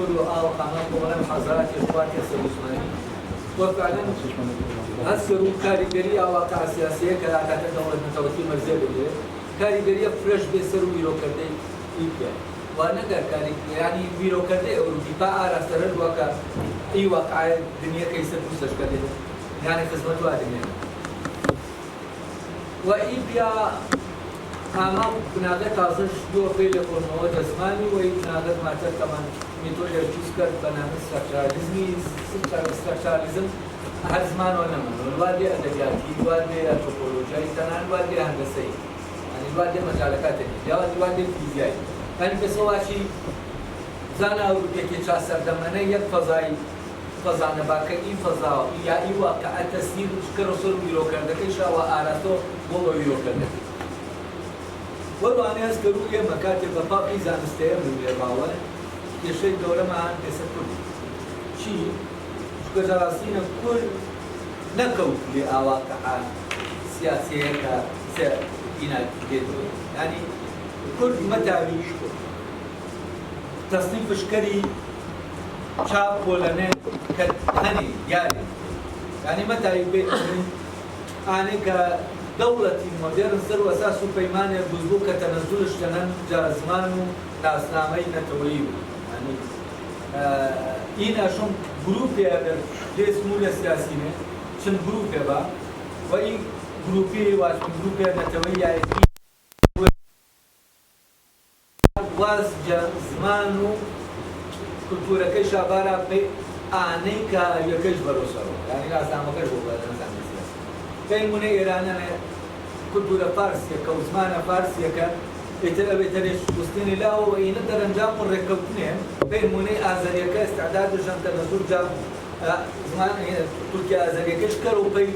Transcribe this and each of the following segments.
سوري وقامات وغنم حضارات يشوات يسر عثماني وفعلا هسر كاريجرية واقع سياسية كلاكات الدولة المتوكل مرزية بيه كاريجرية فرش بيسر ويرو كردي إيبيا وأنا كاري يعني ويرو كردي أوروبي بقى راسر الواقع أي واقع الدنيا كيسر بوسش كردي يعني خدمته الدنيا وإيبيا أمام بناغت تازش دو فيل يكون مواد زماني وبناغت ما كمان ميتول يجوز كرد بناغت ستراكشراليزم هر زمان ونمن والوادي أدبياتي الوادي أنثروبولوجي تنان الوادي هندسي يعني الوادي مجالكاتي الوادي الفيزيائي يعني بسواشي زانا أوروبيا كي شاسر دمنا يك فضاء نباكي فضاء يا إيوا كأتسير كرسول ويرو كردك إيشا وآلاتو بولو ويرو كردك ولو أنا أذكروا إيه مكاتب بابي زانستير من الباوة يشيء دولة ما عن تسكر شيء كجراسين كل نكو لأواقع سياسية كإنا جدو يعني كل متابي تصنيف شكري شاب ولا كهني يعني متى يبي أنا كدولة مودرن سر أساس بيمان بزوج كتنزل الشنن جازمانو ناسنامي نتويو يعني إنا شون جروبي أدر جس مولى سياسيين شن جروبي با وأي جروبي واش جروبي نتويا واز جازمانو كلتورة كيش عبارة بي آنيكا يكيش بروسرو يعني لا سامو كيش بوبا نسام السياسة بين من إيران أنا كلتورة فارسية كوزمانة فارسية كان يتريش وستيني لا وإن درنجام الركبتين بين من آزريكا استعداد جنت نزول جام زمان تركيا آزريكا كرو بي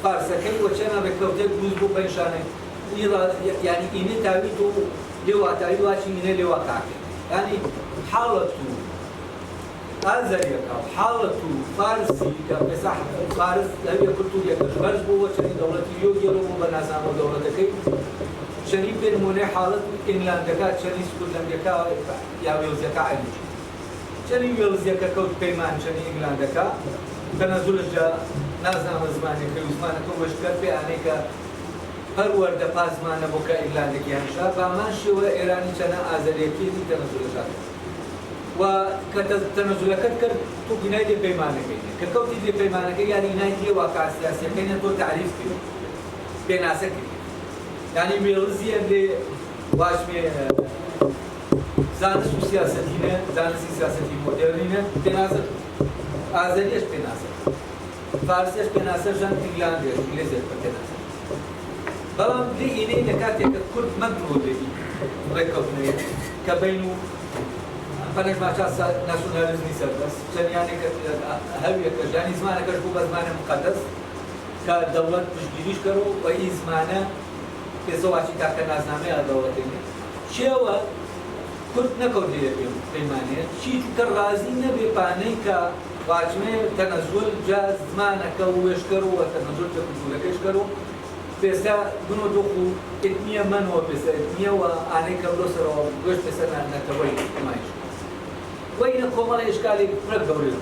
فارسية كي وشنا ركبتين بوزبو بين شانه يعني إني تاويتو لوا تاويتو عشان إني لوا كاكي يعني حالته أزريكا حالته فارسي كمساحة فارس هي كلتورية كشبرج بو وشني دولتي يوجي لو بناسام دولتك شني بين مني حالة إنجلندكا شني سكوتلندكا يا ويلزكا عندي شني ويلزكا كوت بيمان شني إنجلندكا تنزل جا نازم زماني كيوزمان كوش كربي أنيكا هر ورد پازمان بوكا إنجلندكي هنشا بامانشي وإيراني شنا أزريكي تنزل جا وكتنزل كتكر تو بناي دي بيمانه كينه ككوتي دي بيمانه كي يعني نايتي واقع سياسي كينه تو تعريف كده بيناسك يعني ميلزي اللي واشمي زانس سياسيين زانس سياسيين مودرنين بيناسك ازريش بيناسك فارسيش بيناسك جان انجلندي انجليزي بيناسك بلام دي اني نكاتي كل مجهود دي ركبني كبينو فنش ما شاء ناسيوناليزم سربس عشان يعني هوية كجاني زمانه كشبو بزمانه مقدس كدولة تشجيريش كرو وأي زمانه كسواشي تاكل نازنامه الدولتين شيء كنت نقول لي بيمانه شيء كرازي نبي باني كا واجمه تنزل جاز زمانه كويش كرو وتنزل جكتوله كيش كرو بس بنو دخو إتنيا منو بس إتنيا وأنا كبلوسر وجوش بس أنا نتوي مايش وين كمال إشكالي فرق دولي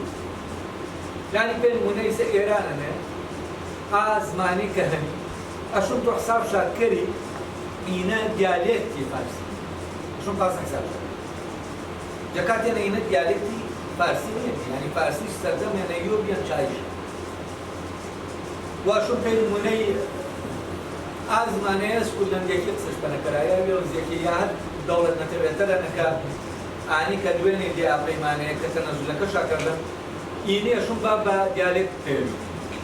يعني بين منيس إيران أنا أزماني كهني أشوف تحسب شاكري إنا ديالكتي فارسي أشوف قاس حساب جكاتي أنا إنا ديالكتي فارسي يعني فارسي استخدم يعني يوبيان شايش وأشوف بين مني أزماني كلن يكسر بنكرايا ويوزيكي يا دولة نتبتر أنك أني كدويني دي أبيمانه كتنزل كشاكرنا إني أشوف بابا ديالك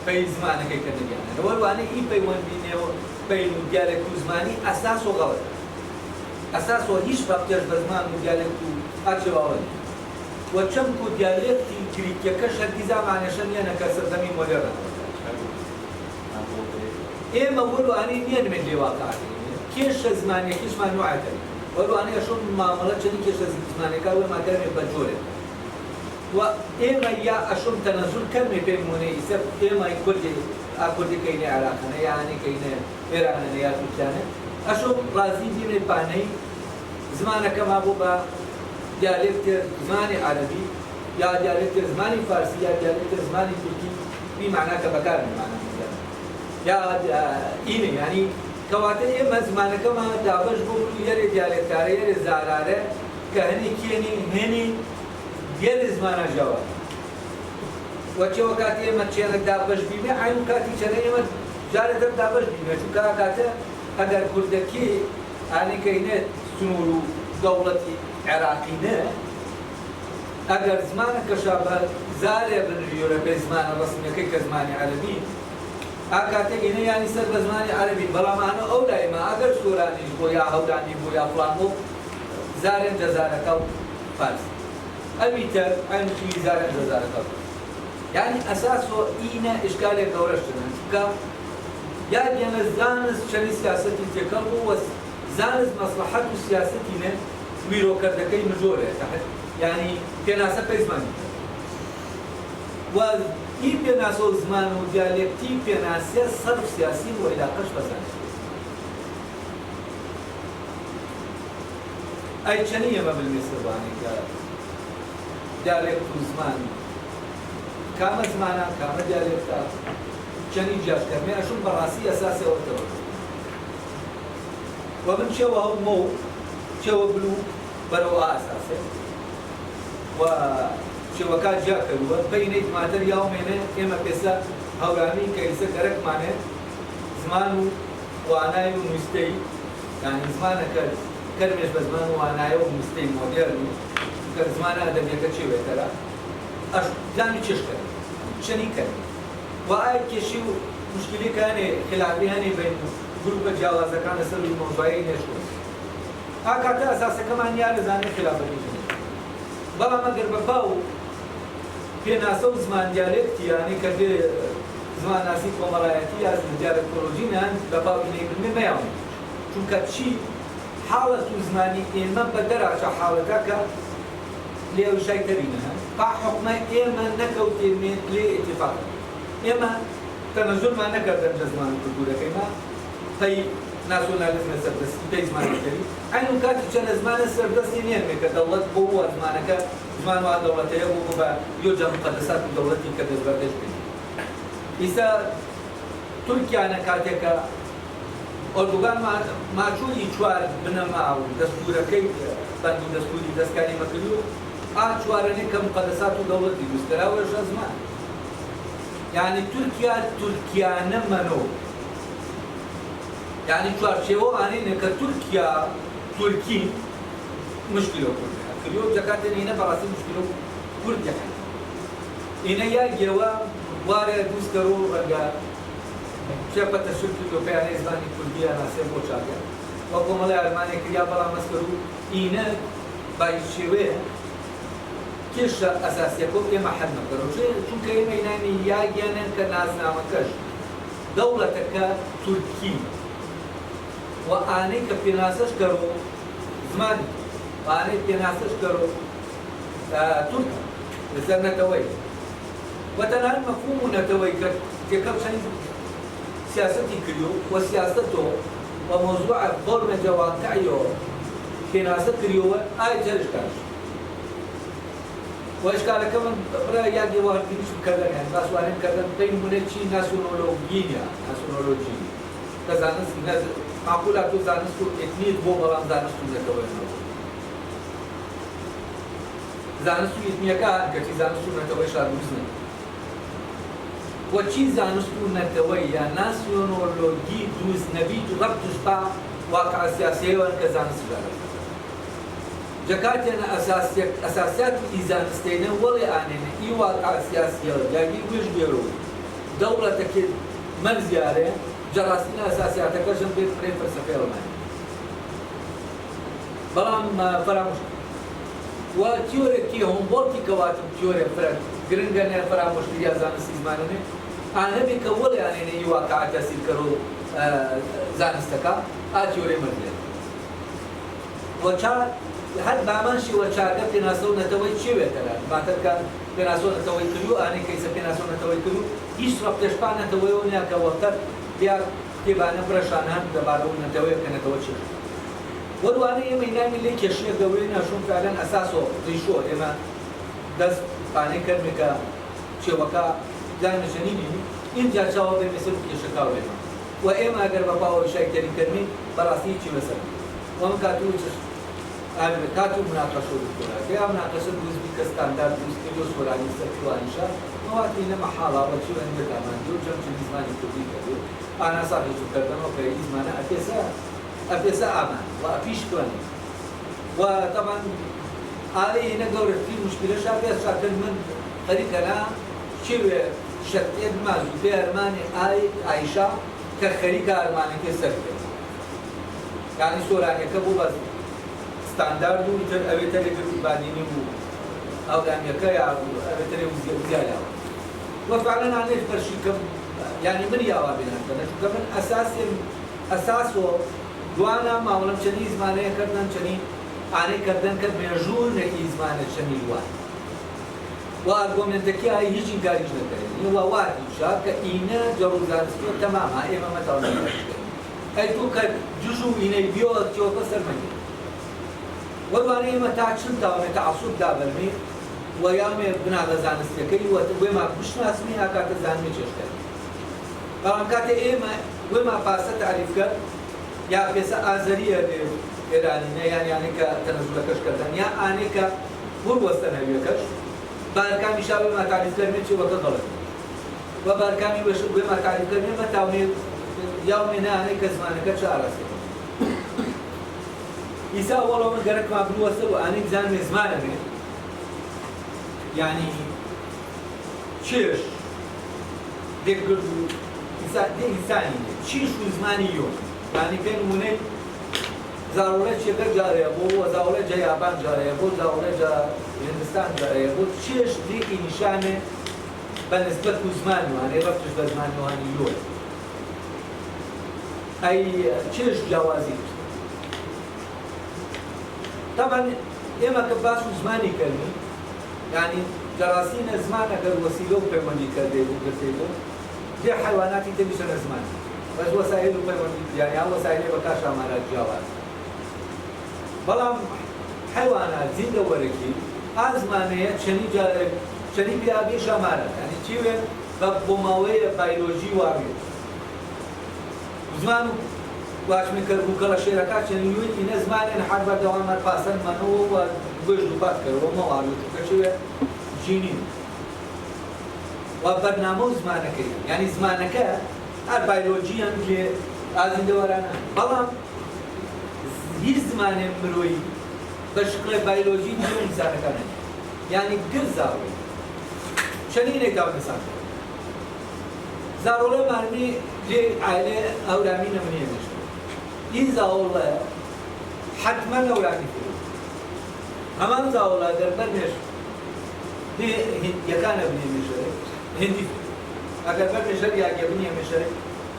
في زمانه كي كنا يعني ولو أنا إيه بيوان بينه بين ديالك وزماني أساسه غلط أساسه هيش بابتر بزمان ديالك أجواء وكم كديالك تيجري كشك إذا معناه شنيا نكسر زمين مدرن إيه ما بقولوا أنا مين من اللي واقع كيش زماني كيش ما نوعته ولو أنا أشوف معاملات شني كيش زماني كاوي ما كان بجوره وإما يا أشوف تنازل كم بين مني يسب إما يقول أقول كيني عراقنا يعني كيني إيران يا تركيا أشوف رازي دين باني زمانك ما بوبا دیالکتر زمانی عربی یا دیالکتر زمانی فارسی یا دیالکتر زمانی ترکی بمعنى كبكار بمعنى يا إني يعني كواتر إما زمان كما دابش بقول يري ديالكتاري يري زارارة كهني كيني هني ديال زمان جوا وشو وقتي إما تشيلك دابش بيمه عين وقتي شنو إما جارة دابش بيمه شو كاته أجر كردكي يعني كينه سنورو دولتي عراقينا أجر زمان كشابه زارة بالريورة بزمان رسمي كزمان عربي أكاتك إنه يعني سر بزمان عربي بلا معنى أولا ما أجر سوراني بويا هوداني بويا فلانو زارة جزارة كو فارس البيتر عن شيء زارة جزارة كو يعني أساسه إينا إشكال كورشنا كا يا جانا زانس شنو سياستي تكلموا وزانس مصلحة سياستنا ويرو كردكي مجورة تحت يعني كناسة بزمان وإي بيناسو زمان وديالكتي بيناسيا صرف سياسي وعلاقش بزان أي چنية ما بالمصرباني ديالكت زمان كام زمانا كام ديالكتا چني جاش كرمي أشون براسي أساسي أوتو ومن شوه مو شوه بلو برو أساسي و شوكات جاكلوا بينيت ماتر يومين إما كسا هوراني كيسا كرك مانه زمانو وعنايو مستي يعني زمانه كرمش بزمانو وعنايو مستي مودرنو كزمانه أدم يكتشي ويترا أش زاني تشكر شني كان وآي كشيو مشكلة كان خلافي هني بين جروب الجواز كان سر الموضوعين شو أكاد أساسا كمان يار زاني خلافي بابا ما قرب باو بيناسو زمان ديالكتي يعني كده زمان ناسي كومرايتي از ديالكتولوجينا بابا بني ما يوم شو كتشي حالة زماني إما بدرجة حالتك ليه شيء تبينها فحكم إما نكوت من لاتفاق إما تنزل ما نقدر زمان كبيرة كما طيب ناسيوناليزم سردس في زمان كبير عينو كاتي كان زمان سردس ينمي كدولة بوه زمانك زمان واحد دولتي بوه يوجد مقدسات دولتي كده بردش بيه إذا تركيا أنا كاتيك أردوغان ما شو يشوار بنما أو دستور كي بندو دستوري دستكاني مكلو أشوارني كمقدسات دولتي مستراوي زمان يعني تركيا نمنو يعني شوار شيء أنا كتركيا تركي مشكلة كلها كليو جاكاتين هنا براسي مشكلة كلها هنا يا جوا وارد دوسترو رجع شبه تشكل الأوروبية إسبانيا كلها ناسي بوشاكا وقوم على ألمانيا كلها بلا مسكرو هنا بايشيوه كيش أساسية كوب إما حد نقدروا شو كيما ينامي يا جانا كناس نامكش دولتك تركي وأنا كبناسش كرو زماني وأنا كبناسش كرو ترك لسنا توي وتنال مفهوم نتوي ككم شيء سياستي كريو وسياسته وموضوع برمجة جواقعيو كناسة كريو أي جرش كاش وإشكال كمان رأي يجي واحد كنيش كذا يعني ناس واحد كذا بين منشي ناسيونولوجيا كذا ناس معقولة تزانس كل إثنين بومران زانس كل نتوي زانس كل إثنين كان كذي زانس كل نتوي شاد بزني وشي زانس كل نتوي يا ناسيونولوجي دوز نبي تغطش با واقع سياسي وانكزانس جارك جاكاتنا أساسيات إذا نستينا ولا أننا إي واقع سياسي جاي ويش بيرو دولة كده من زيارة جراسنا أساسيات كرجم بيت فريم فلسفة ألمانية برام فراموش وتيوري كي هم بولتي كواتب تيوري فرق جرينجانا فراموش ليا زانس إزمانه أنا بيكول يعني إي واقع تأثير كرو زانستكا تيوري مرجع وشار حد بعمانشي وشارك بناسو نتوي شيء ترى ما تركا بناسو نتوي كلو أنا كيس بناسو نتوي كلو يشرب تشبع نتوي ونيا كوقت يا كيبانا برشانه دبارو نتوي كنتوي شيء والوانه ئێمە ئینامی لێ کێشەیە گەورەی ناشۆن فعلەن ئەساسۆ ڕیشۆ ئێمە دەست پانەی کەرمێکە چێوەکە جانەشەنینی اینجا چاوە بێ مەسەر و کێشەکە بێمە و ئێمە ئەگەر بە پاوە شایکەری کەرمی بەڕاستی چی بەسەر وەم کاتوو کاتو مناقشة دكتوراه كي مناقشة جزء كستاندرد جزء كيلو سوراني سكوانشا مواتي لما حالة وشو عند الأمان جو جم شو زماني كذي كذي أنا صاحي شو كذا وكذي زمانه أبيسا أمان وأبيش كوني وطبعا عليه هنا جورة في مشكلة شابية شاكل من طريقنا شو شتيت مازو في أرماني عايشة كخريجة أرماني كسرت يعني سوراني كبو بس ستاندرد و ئەوێتەرێک بادینی و ئەولانیەکەیە ئەوێتەرێ وزیایە وەفعلا نانێت بەرشیکەم یعنی من یاوا بێنەکەنە چونکە من ئەساسۆ دوانە ماوەڵەم چەندی زمانەیە کردن چەندی ئانەی کردن کە مێژوور نەکی زمانە چەندی وان و ئارگۆمنتەکە هیچ ئینکاریش نەکەین وە واتیشا کە ئینە جەڕوزانستیۆ تەمامە ئێمە مەتاوانێت ئەی تۆ کە جوژ و ئینەی بیۆ تیۆکە سەرمەگیر والوانه ما تاچن تاونه تعصب دابرمی و یامه بنا زانستی کی و ما بشناسمی اکات زانمی چشته برام کات ایما و ما پاسه تعریف کرد یا پیسه آذریه ایرانی نه یعنی که تنزل کش کردن یا آنی که بور وستنه بیکش بارکامی شابه ما تعریف کردن چی وقت غلط و بارکامی بش و ما تعریف کردن ما تاونه یومی نه آنی که زمانه کش آراسته إذا والله من قرأت مع بلو وصل وأنا إنسان مزمان أنا يعني شيش دكتور إنساني شيش وزماني يوم يعني كان مني زاوله شكل جاري أبو وزاوله جاي يابان جاري أبو زاوله جا هندستان جاري أبو شيش ديك نشانه بالنسبة لزمانه يعني ربطش بزمانه يعني يوم أي شيش جوازي طبعا إما كباس زماني كلمي يعني جراسين زمان أجر وسيلة بيماني كده وكذا دي حيوانات تبيشن زمان بس وسائل بيماني يعني وسائل بكاش عمارة جواز بلام حيوانات زينة ورقي أزمانية شني بيابيش عمارة يعني تيوين بمويه بيولوجي وارد زمانو واش من كربو كلا شركات شنيوين إن زمان إن حرب دوام الفاصل منو وجوج دوبات كرو ما وارد كشوية جينين وبرنامج زمانك يعني زمانك البيولوجيا اللي عايزين دورانا بلام هي زمان مروي بشكل بيولوجي جو إنسان كمان يعني جرزاوي شنين يتابع إنسان زارولة معني لعائلة أولامين من يمشي إذا والله حتما لو يعني فيه أمان زاولا دربنش دي يكان ابني مشارك هندي أكبر مشارك يا ابني مشارك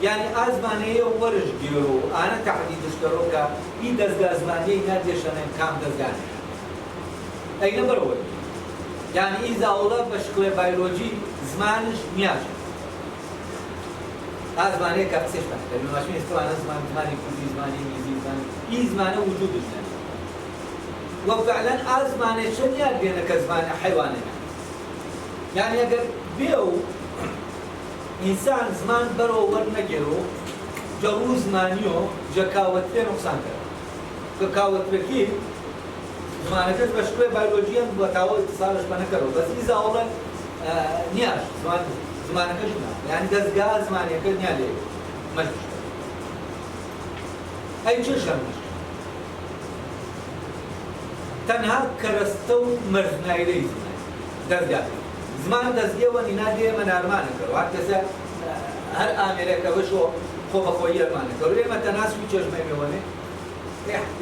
يعني أزمانية ورش جيرو أنا تحديد اشتروكا إذا أزمانية ناديش أنا كام دزجاني أي نمبر هو يعني إذا والله بشكل بيولوجي زمانش مياجي أزمانه كابسيش بحث لأنه ماشي يستوى زماني كوزي زماني ميزي زماني زمانه وجود الزماني وفعلا أزمانه شنيا بينا كزمان حيواننا يعني أجر بيو إنسان زمان برو ورنجرو جرو زمانيو جكاوت في نقصان كرو كاوت بكي زمانه كز بشكل بيولوجيا بتاو اتصالش بنكرو بس إذا أولا نياش زمانك جنا يعني دزجاز زماني كني عليه مش أي شيء شمش تنها كرستو مرزنا إليه دزجاز زمان دزجي وننادي من أرمانك وهكذا هر أمريكا وشو خوب خوي أرمانك ولما تناس ويجوز ما يبونه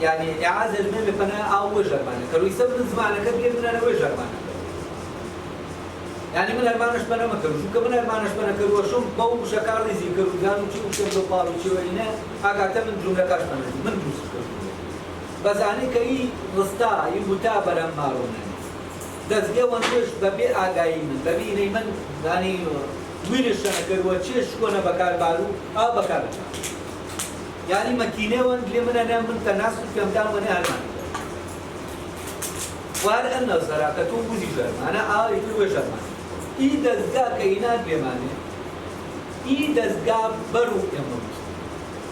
يعني إعازة من بنا أو وجه أرمانك ويسبب زمانك كبير من أنا وجه أرمانك يعني من أرمانش بنا ما كرو شو كمان أرمانش بنا كرو شو باو شكار لزي كرو جانو شو كم دو بارو شو هنا أقعد من جملة كاش من جوز بس أنا كي رستا يبوتا برام مارونا دس جوا نوش ببي أجاين ببي نيمن يعني وينش أنا كرو شيش كونا بكار بارو أو بكار يعني ماكينة وان اللي من أنا من تناسب كم دام من هالمان وهذا أنا صراحة كتوم بوزي شرم أنا يقول شرم إذا زجا كائنات لمانه إذا زجا برو يموت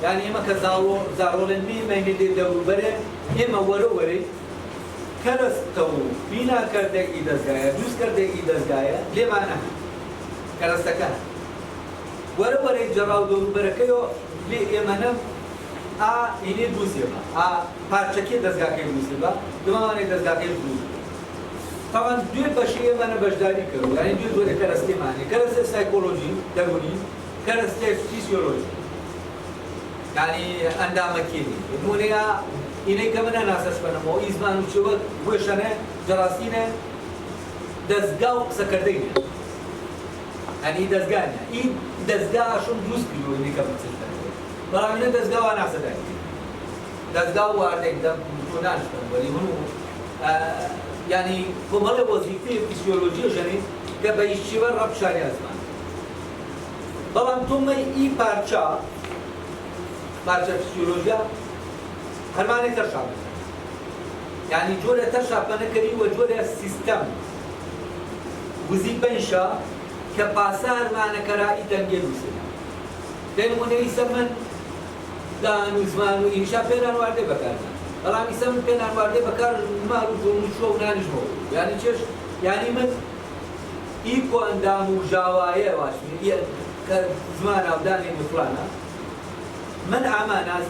يعني إما كزارو لنبي ما يندي دور بره إما وري كرستو بنا كرده إذا زجايا دوس كرده إذا زجايا لمانه كرستكه وري جراو دور بره كيو لإمانه إني دوسيبا پارچکی دزگاه دوسيبا دومانه دزگاه دوسيبا طبعا دو بشيء من بجداري كرو يعني دو كرسته معنی كرسته سايكولوجي دروني كرسته فيسيولوجي يعني اندام كيني نونيا إني كمان ناسش بنمو إزمان وشوك وشنه جراسينه دزگاه سكردين يعني دزگاه إيه دزگاه شون دوس كيلو إني كمان سكردين برامين دزگاه أنا سداي دزگاه وارد إقدام توناش بني منو يعني كمال وظيفة فيسيولوجية جاني كبيشيور رب شاري أزمان طبعا ثم إي بارشة فيسيولوجيا هرماني ترشاب يعني جورة ترشاب بنكري وجورة سيستم وظيفة إنشاء كباسار معنا كرائي تنجيل وسنا لأنه من يسمن دان وزمان وإنشاء بينان وارده بكارنا بلام يسمن بينان وارده بكار معروف ونشوف ونانجمو يعني چش يعني من إيكو أندام وجاوايا واشمي كزمان أو داني مفلانا من عمانا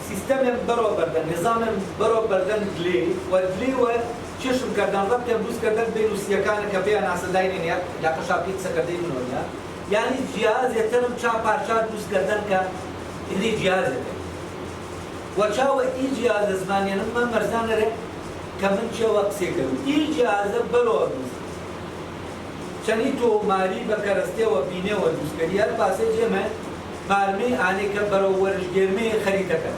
سيستم برو بردن نظام برو بردن دلي ودلي و چشم کردن ربط بروز کردن بین وسیەکان کە پێیان ئاسەداینێن یا قەشاپیت سەکردەی منۆنیا یعنی جیازێتەرم چا پارچە دروست کردن کە هێنەی جیازێتە و چاوە ئی جیازە زمانیانم من مەرزانەرێ کە من چێوە قسێ کردم ئی جیازە بەرەوە دروست چەنی تۆ ماری بە کەرەستێوە بینێوە دروستکردی هەر پاسێ جێمە مارمەی ئانەی کە بەرەو وەرزگێرمەی خەریتەکە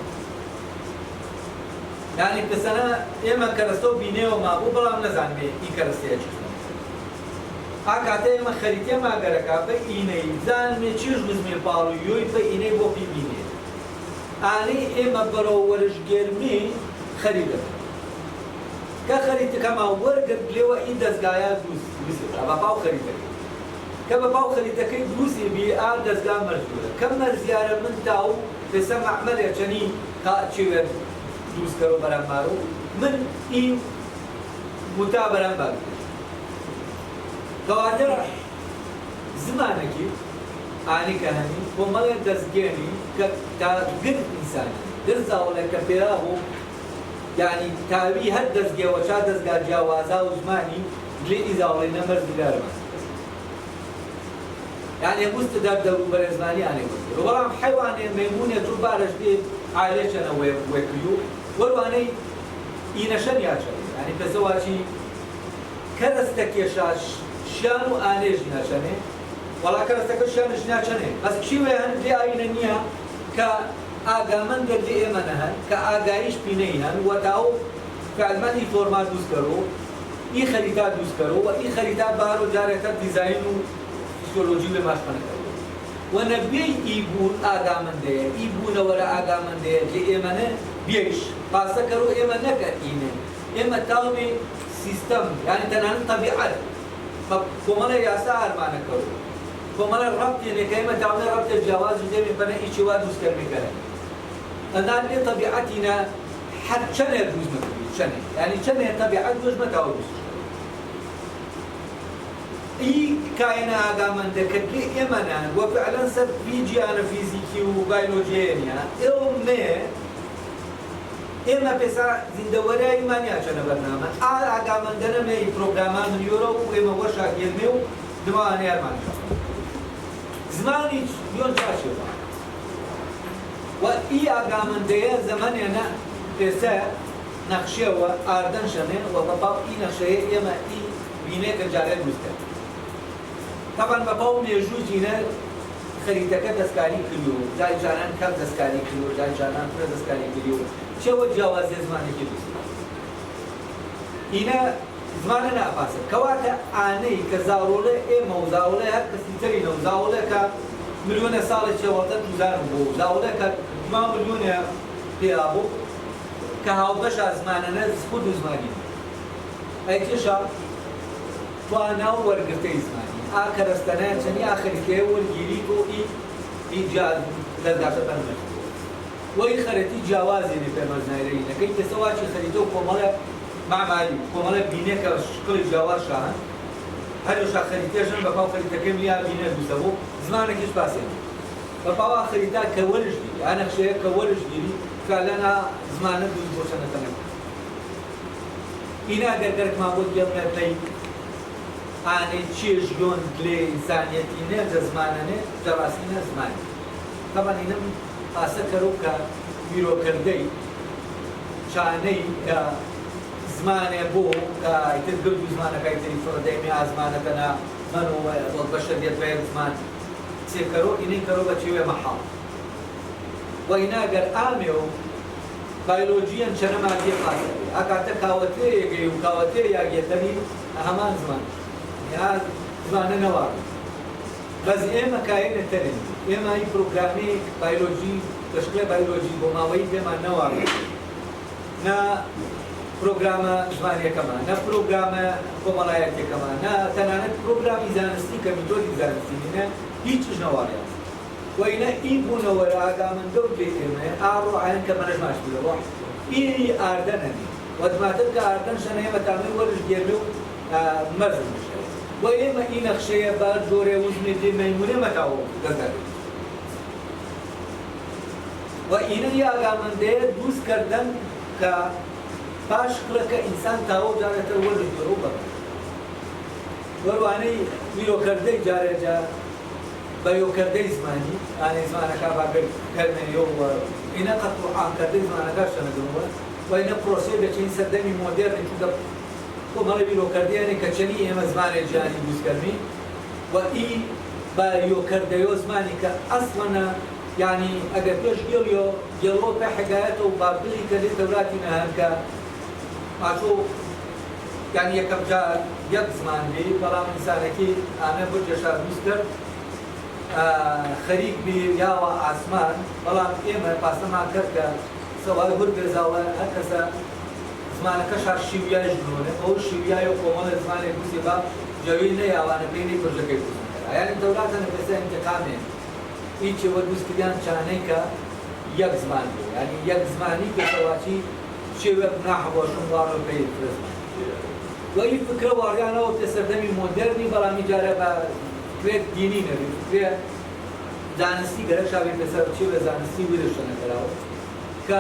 يعني كسنة إما كرستو بينه وما هو بلام نزان به إي كرستي أشوف أكاته إما خريطة ما أقرأ بإيني زان من چیز مزمن بالو يوي بإيني بو بيني أني إما برو ورش جرمي خريطة كخريطة كما ورقة بلوا إي دزگايا دوس أبا باو خريطة كما باو خريطة كي دوسي بي آل دزگا مرجولة كم زيارة من تاو تسمع عمل يجني كاتشيور دوست کرو برام مارو من این متا برام بار دوادر زمانه کی آنی کهانی و مال دزگیری که تا گر انسانی در زاوله کپیرا هو يعني تاوی هر دزگی و چا دزگار جوازا و زمانی لی زاوله نمر دیگر ما يعني مست در دو برزمانی آنی بود و برام حیوان میمونه تو بارش دی عائلهشنا وکیو والواني ينشن ياشن يعني بزواجي كرستك يشاش شانو آنيج ناشنه ولا كرستك شانش ناشنه بس شيء هن دي آينانيا كآغامن دي إيمانها كآغايش بينيهن وتاو فعلماني فورمات دوس كرو إي خريطات دوس كرو وإي خريطات بارو جاريتا ديزاين وفيسيولوجي بماش منكرو ونبي يبون آغامن دي يبون ولا آغامن دي لإيمانه بيش باسا كرو إما نكأينه إما تاومي سيستم يعني تنان طبيعة فكمالا ياسار ما نكرو كمالا الربط يعني كيما تاومي ربط الجواز جديد من بنا إيشي وادوس كرمي كرم أنا لي طبيعتنا حد شنه يدوز مكبير شنه يعني شنه طبيعة دوز ما تاومي إي كائنا آغامان دكتلي إمانا وفعلا سب فيجيانا فيزيكي وبيولوجيانيا إلمي إما بسا زندوري إيمانيا شنا برنامج آغامان دنا مي برنامج من يورو وإما وشا يلميو دماني أرمان زماني يون شاشوا وإي آغامان ديا زمان أنا بسا نقشة وأردن شنه وبابا إي نقشة إما إي بينه كجارة مستقل طبعا بابا نيجوز هنا خريطة دستكاري كليو جاي جانان كم دستكاري كليو جاي جانان كم دستكاري كليو شو جواز زمانه كده هنا زماننا أفاسد كواتا آني كزاولة موزاولة هك كسيتري نوزاولة ك مليون سال شو وقت جزار بو زاولة ك ما مليونە پێابوو کە هاوبەشە زمانەنە خود و زمانی ئەی کێشە توانا و وەرگرتەی زمانی ئا کەرەستەنایە چەندی ئاخەریتەیە وەرگیری بۆ ئیجاد دەرداشە بەرمەش وەی خەرەتی جیاوازێنێ پێمەزنایرەینەکەی دەسەواچی خەریتە و کۆمەڵە معماری کۆمەڵە بینێکە شکڵی جیاواز شاهن هەروەشا خەریتێژن بە پاو خەریتەکەی لیا بینە دووسە بۆ زمانێکیش پاسێن بە پاوا خەریتا کە وەرشگیری ئا نەخشەیە کە وەرشگیری فعلەنا زمانە دووی بۆشەنەکە نەکە ئینا ئەگەر گەرکمان بۆ گەڵمەرنەی ئانێ چێژگۆن لێ ئینسانیەتی نێ دە زمانەنێ دەڕاستینە زمانی طبعا ئینەم ئاسەکەرە و کە بیرۆکردەی چانەی کە زمانێ بۆ کە ئیتر گرد و زمانەکەی تری فڕدەیمی ئازمانەکەنا من و بەشە دێت بە زمان سێکەرۆ ئینەی کەرۆ بە چێوێ مەحاڵ و ئینا ئەگەر ئامێ و بایۆلۆجیەن چەنە مادیە قاسە بێ ئاکاتە کاوەتەیەگەی و کاوەتەیە یاگێتەنی هەمان زمان یا زمانە نەواڕ بەس ئێمە کاینە تەرین ئێمە هی پرۆگرامەیەک بایۆلۆجی بەشکلە بایۆلۆجی بۆ ماوەی پێمان نەواڕ نە پرۆگرامە زمانیەکەمان نە پرۆگرامە کۆمەڵایەتێکەمان نە تەنانەت پرۆگرامی زانستی کە میتۆدی زانستی نینە هیچیش نەواڕیان وإنا إبونا وراء من دور بيتنا أروح عن كمان ماش بلوا إيه أردنني وما تبقى أردن شنو هي متعمل ورش جيرلو مرزم مشكلة وإما إن خشية بعد جورة وزن دي ميمونة متعو قدر وإنا يا من ده دوس كردن ك باش خلق إنسان تاو جارة ورش جروبا ورواني ويرو كردي جارة جا بيو كردي زماني أنا زمانك أبغى كلمة يوم إنا قد عام كردي زمانك عشان أقوله وإنا بروسيس بتشين سدني مودرن كذا وما بيو كردي أنا كشني هم زمان جاني بس كلمي وإي بيو كردي زماني كأصلاً يعني أجر بيش يلو بحاجاته وبابلي كذي دولاتنا هم ك عشو يعني يكب جاء يد زمان لي بلا من سالكي أنا برجع مستر خريج بياوا عثمان والله إما باسمع كذا سواء هرب زاوية هكذا زمان كشار شيويا يجنونه أو شيويا يقومون زمان يبصيبا جوينه يا وانا بيني برجع كيفوس يعني الدولات أنا بس انتقامين إيش هو بس كذا شانه كا يك زمان يعني يك زماني كسواتي شيويا بناحه وشموار بيت وأي فكرة وارجعنا وتستخدمي مودرني بلا مجرد فكرة ديني نبي فكرة زانستی گرک شاوی پسر چی و زانستی ویرش نکراو که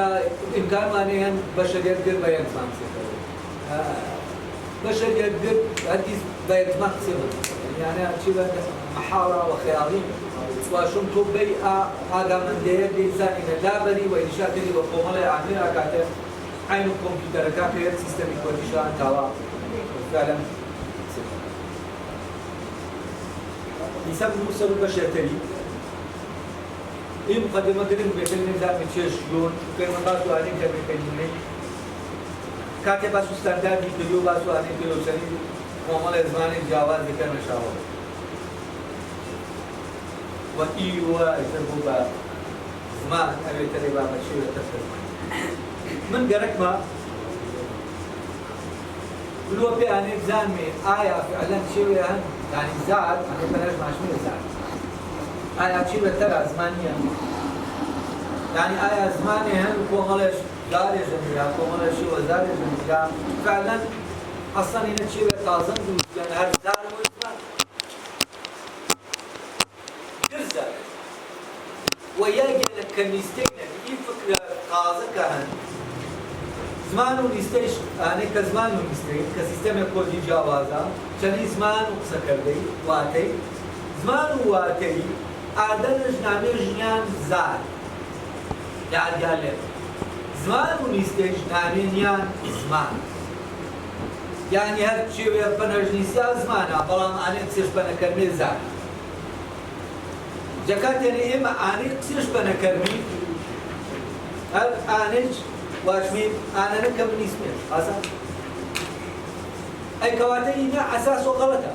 امکان مانه هم بشریت گر باید زمان سیکرد بشریت گر حدیث باید زمان سیکرد یعنی چی و محاورة وخیالی و شم تو بی آگاه من دیگر دیزانی ندابری و انشاءتی و قومال عامل آکاته عین کامپیوتر کافی سیستمی کودیشان توا فعلا حساب موسى البشري إيه مقدمة قديم بيتل نظام تشيشون كلمة باسو عليه كم كلمة كاتب باسو ستاندرد كيلو باسو عليه كيلو سني معاملة زمان الجواز ذكر نشاور وإيوا يسبوبا زمان أبي تريبا مشي وتفسر من قرك ما لو بيعني زامي آية فعلا شيء يعني زاد أنا بلاش ماشي زاد آية شيء ترى زمانية يعني آية زمانية هم كومالش داري جميلة كومالش شيء وزاري جميلة فعلا أصلاً هنا شيء تازم يعني هر زار وزمان جرزة وياجي لك كنيستين في فكرة تازة كهن زمان ونستيش أنا كزمان ونستيش كسيستم كودي جوازا شني زمان وسكردي واتي زمان واتي عادنش نعمل جنان زاد يعني قال زمان ونستيش نعمل جنان زمان يعني هذا شيء بنرجني سيا زمان أبلا أنا كسيش بنكرمي زاد جكات يعني إما أنا كسيش بنكرمي هل أناش واشمين أنا نكمل نسمير أصلا أي كواتينا أساس وغلطة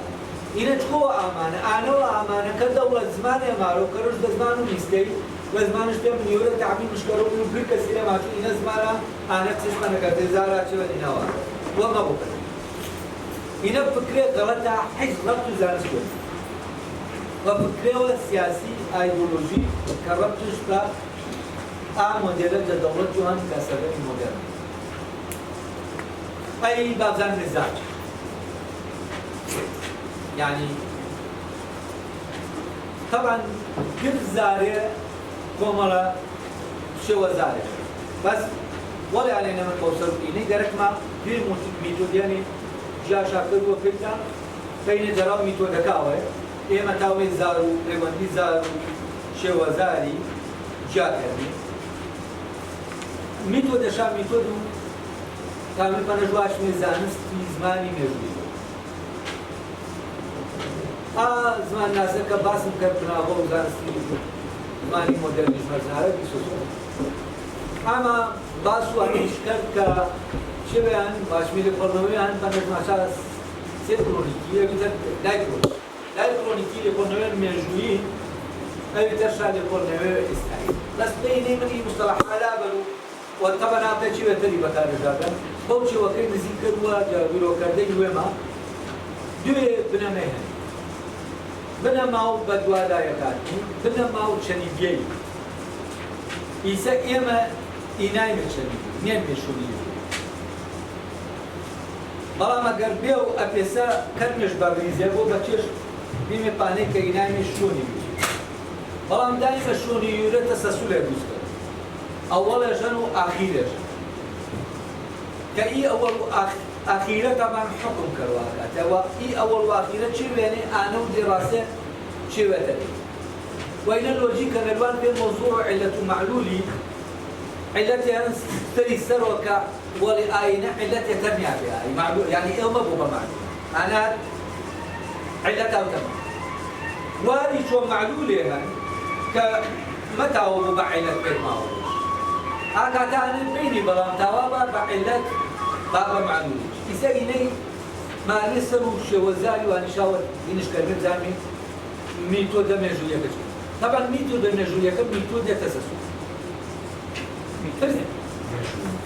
إن تكو أمانة أنا وأمانة كدولة زمان يمارو كروش بزمان ونستي وزمانش بهم نيورة تعبير مشكلة وبرك كثيرة ما شو إن زمانا أنا تسمع نكتة زارة شو إنها وما بكرة إن فكرة غلطة حج ربط زانس كون وفكرة سياسي أيديولوجي كربتش با موديل الدولة جوان كسبب موديل أي بابزان مزاج يعني طبعا كل زارية كوملا شو زارية بس ولا علينا من توصل إني درك ما في ميتود يعني جا شاكر وفكرة بين جرام ميتود كاوي إما تاوي زارو ريبندي زارو شو زاري جا كرني ميتود شام ميتود كامل بنجواش ميزانس في زماني مجدي زمان ناس كباس مكبنا هو زانس في زماني مودرنيزم زاره بيسوسو أما باسو أنيشكر كا شبيان باشميل برنامج بنجماشاس سيكرونيكي أبيتر دايكرونيكي لبرنامج مجوي أبيتر شاد برنامج إسرائيل بس بيني مني مصطلح على بلو وطبعا أبدا شيء بتري بكار جدا بوشي وكيل ذكر وجابيرو كردين وما دوي بنا مهن بنا ماو بدوالا يكاتي بنا ماو شنيبيي إيسا إما إناي مشنيبي نين مشوني بلا ما قربيو أبيسا كرمش بابريزي بو بچش بيمي باني كإناي مشوني بلا ما دائما شوني يوري تساسولي دوسكا أول جنو أخير جن كأي أول أخيرة طبعا حكم كرواها توا إي أول وأخيرة شيء يعني أنا ودراسة شيء وتري وإن اللوجيك نلوان بين موضوع علة معلولي علة تري سروكا ولآينا علة ترمي بها معلول يعني إيه ما بوبا معلول أنا علة أو تمام وهذه شو معلولة كمتى هو بوبا علة بين ما هو أكاد بيني بلام توابا بعلة بابا معلول إذا إني ما نسمو شوزاري وأنا شاور إنش كلمة زامي ميتود مجولية كذي طبعا ميتود مجولية كم ميتود تسلسل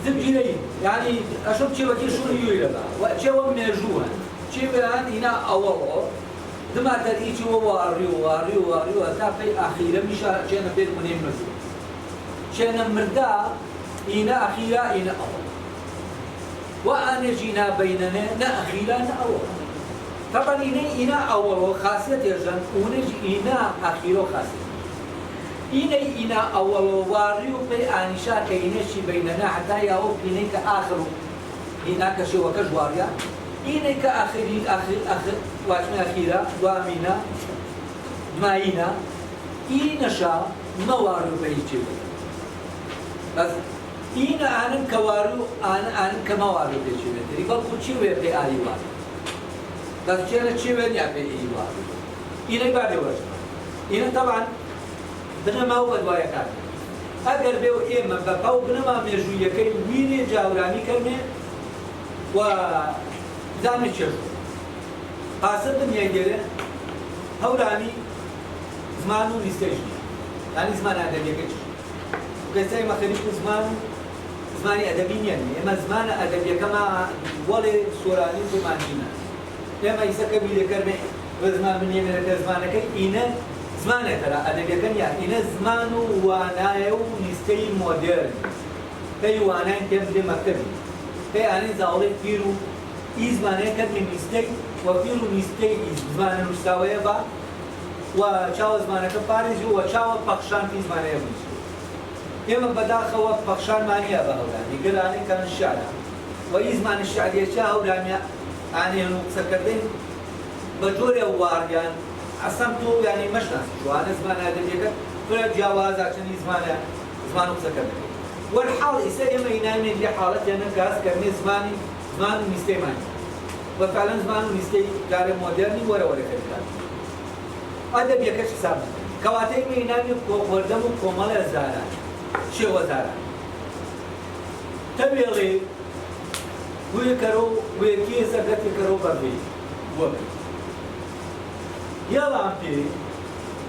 تبجيلين يعني أشوف شيء وكيل شو يجيله بقى وشيء مجوها شيء بلان هنا أوله دم تدري شيء واريو تابي أخيرا مش شيء نبيل منين مجول شأن مردا إنا أخيرا إنا أول وأنا جينا بيننا نأخيرا أول طبعا إنا أول خاصية يرجع ونج إنا أخيرا خاصية إنا أول واريو بي أنشاء كإنشي بيننا حتى يأوك إنا كآخر إنا كشوا كجواريا إنا كآخرين آخر واسمه أخيرا وامينا ماينا إنا شا ما واريو بيجي بس أنا كوارو أنا كموارو بيجي بتري بقول كل ويا بي آلي وارو بس شيء شيء ويا بي إي وارو إنا بعد وجه إنا طبعا بنا ما هو بدوايا كار أجر بيو إيه من بقاو بنا ما ميجوية كي ويني جاوراني كرمه وزامي شو قاصد الدنيا جري هوراني زمانو نستيج يعني زمان هذا بيجي كسي ما خليش زماني أدبي يعني إما زمان أدبي كما ولا سوراني زمانينا إما يسكب لي كرمه وزمان من يمين زمانك إنا زمانه ترى أدبي كان يعني إنا زمانه وانايو نستي مودرن كي واناي تبدي مكتبي كي أنا زاولي فيرو زمانه كان من نستي وفيرو نستي زمان مستوى با وشاو زمانك باريس وشاو بخشان في زمانه يمشي يوم بدأ خوف بخشان مانيا بهولاني قال أنا كان الشعر ويزمان الشعر يشاهو لانيا أنا سكرتين بجوري وارديان عصمتو يعني مش ناس شو أنا زمان هذا بيك فلا جواز عشان زمانه سكرتين والحال إسا يوم ينامي اللي حالة أنا كاس كرني زمان مستمعني وفعلا زمان مستي كار مودرني ورا كذا هذا بيكش سام كواتي ينامي وردمو كمال زارا شيء وزارة تبيلي ويكرو ويكيس أقدر يكرو بربي وبي يلا أنتي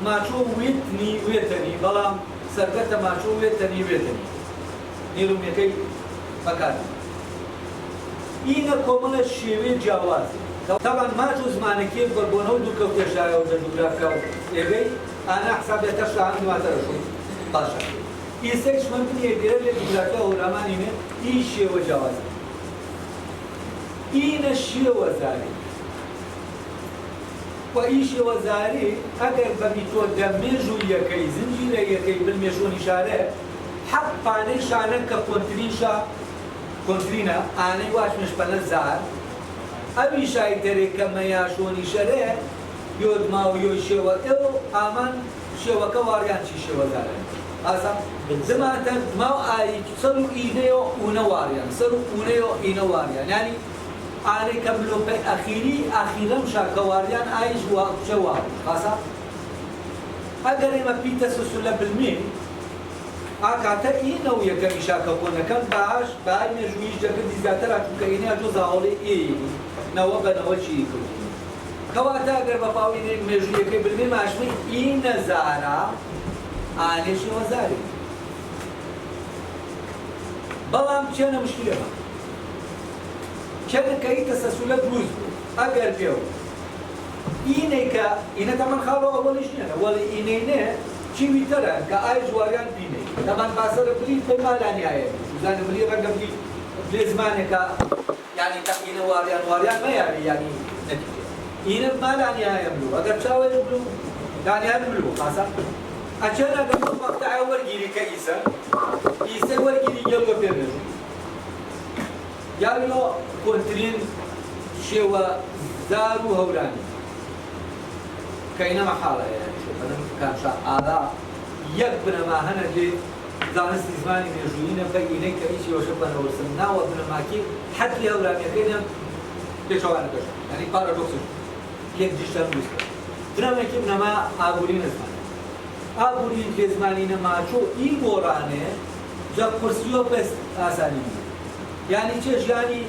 ما شو ويتني بلام سەرگە تەماشۆ وێتەنی وێتەنی نیرومەکەی بەکار ئینە کۆمەڵە شێوەیە جیاوازی طبعا ماچ و زمانێکی بەربوونە و دوو کەوت پێشایەوە لە جوگرافیا و ئێگەی ئانا حسابێتە شان دواترە شو باشە ئیسەی شمەندنی ئێگەرە لێ جوگرافیا و هەورامانینە ئی شێوە جیاوازی ئینە شێوە زاری و ئی شێوە زاری ئەگەر بە میتۆدە مێژوویەکەی زنجیرە یەکەی بالمێژوو نیشانە حەق پانەی شانە کە کۆنترینشە کۆنترینە ئانەی واش مشپەنە زار ئەوی شایدەرێک کە مەیاشۆنی شەرێ یۆدما و یۆی شێوە ئێوە ئامان شێوەکە واریان چی شێوە زارە ئاسا زمانتە ماو ئایی سەر و ئینەیە ئونە واریان سەر و ئونەیە ئینە واریان یعنی ئانەی کە ملۆپەی ئەخیری ئەخیرەم شاکە واریان ئایش چە واری ئاسا ئەگەر ئێمە پیتە سوسولە بلمێ ئاکاتە ئینە و یەکەمی شاکە کۆنەکەم باش بای مێژوویش جەگەدی زیاترا چونکە ئینەیە جۆ زاوڵی ئینی نەوە بەنەوە چی کرد کەواتە ئەگەر بە پاوینێک مێژوویەکەی بلمێ ماشمەی ئینە زارە ئانێشی وەزاری بەڵام چێنە مشکلەمە چێنە کە ئیتە سەسولە دروست بوو ئەگەر پێوە ئینەی کە ئینە تەمەن خاڵۆ ئەوەلیش نیەنە وەڵی ئینەینێ چیوی تەرە کە ئای جواریان بینەی تەمان باسەرە بلی پێی مالانیایە زانە بلی ڕەنگە بلی لێ زمانێکە یعنی تەقینە واریان مەیاری یعنی نەتیجە ئینە مالانیایە بلو ئەگەر چاوەیە بلو دانیان بلو خاسە ئەچەنە گەمە مەقتەعە وەرگیری کە ئیسە وەرگیری گەڵگە پێبێژ یاویۆ کۆنترین شێوە زار و هەورانی کەینە مەحاڵە یعنی شوفەنم کامشا ئالا یەک بنەما هەنە لێ زانستی زمانی مێژوویینە بە ئینەی کە هیچی وەشە بەنەوەسن ناوە بنەماکی حەتی هەورانیەکەینە پێچەوانەکەش یعنی پارادۆکسش یەک دیشتە دروستە بنەمێکی بنەما ئابوورینە زمانی ئابووری لێ زمانینە ماچۆ ئی گۆڕانێ جە قورسیۆ بەست ئاسانی نیە یعنی چێ ژیانی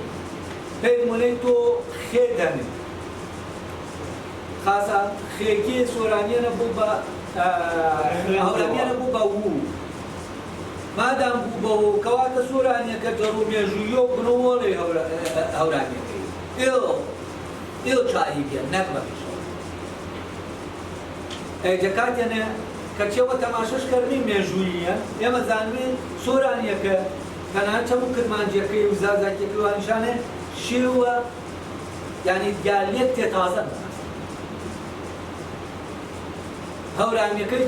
پێی نمونەی تۆ خێ دەنێ خاصا خێکی سۆرانیانە بوو بە هەورانیانە بوو بە وو مادام بوو بە وو کەواتە سۆرانیەکە جەڕ و مێژوویۆ بنەوەڵێ هەورانیەکەی ئێڵ چایی پێ نەک بەپێشەوە ئەجەکاتێنێ کە چێوە تەماشەشکردنی مێژووییە ئێمە زانوێ سۆرانیەکە تەنها چەموو کرمانجیەکەی و زازاکێکی وانیشانێ شێوە یعنی دیالێک تێتازە هەورانیەکەی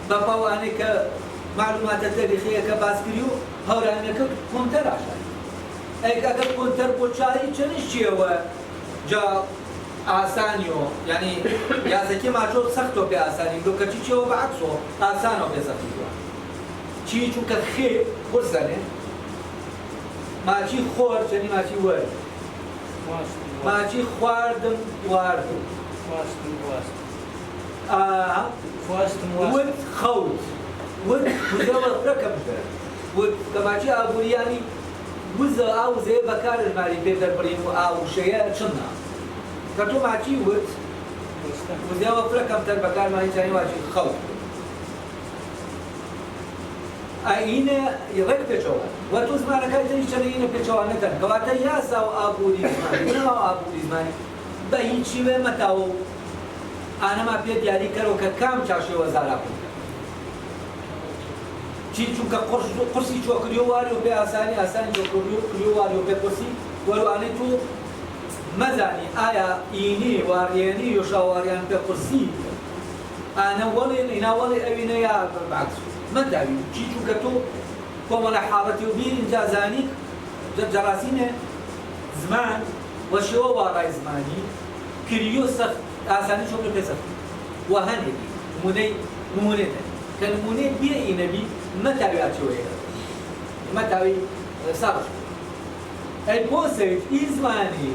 بەپاوانەی کە معلوماتە تاریخیەکە باسکری و هەورانیەکە کۆنتەر ئاشای ئەگەر کۆنتەر بۆ چایی چەنش چیەوە جا ئاسانیۆ یعنی یازەکی ماچۆ سەختۆ پێ ئاسانی دۆ کەچی چێوە بە عەکسۆ ئاسانۆ پێ سەختیوە چی چونکە خێ قورسەنێ ماچی خۆر چەنی ماچی وەرد ماچی خواردم واردم ود خەوت ود وزەوە ڕەکەم کرد ود کە ماچی ئابووریانی وزە ئاو زێ بەکار ژماری پێ دەربڕین و ئاوشەیە چنە کە تۆ ماچی ود وزەوە فرەکەم تەر بەکارمانی چانی ماچی خەوت ئینە ڕێک پێچەوە وە تۆ زمانەکەی تری چەنە ئینە پێچەوە نەتەن کەواتە یاسا و ئابووری زمانی نەوە ئابووری زمانی بە هیچ شیوێ مەتاوە و ئانەما پێ دیاری کەرەوە کە کام چاشێوە زارا بوو چی چونکە قورسی چۆکریۆ واری و پێ ئاسانی چۆکریۆ واری و پێ قورسی وەروانەی تۆ مەزانی ئایا ئینی واریێنی و شاواریان پێ قورسی ئانە وەڵێن ئیناوەڵی ئەوینە یا بەعکس مەداوی چی چونکە تۆ کۆمەڵە حاڵەتی و بیر اینجا زانی جەڕاستینە زمان وە شێوە واڕای زمانی کریۆ سەخت ئاسانی چۆن پێ سەخت وە هەنێکی نمونێتە کە نمونەی بێ ئینەبی مەتاوی ئاچەوەیە مەتاوی ساڕش ئەی بۆ سەویت ئی زمانی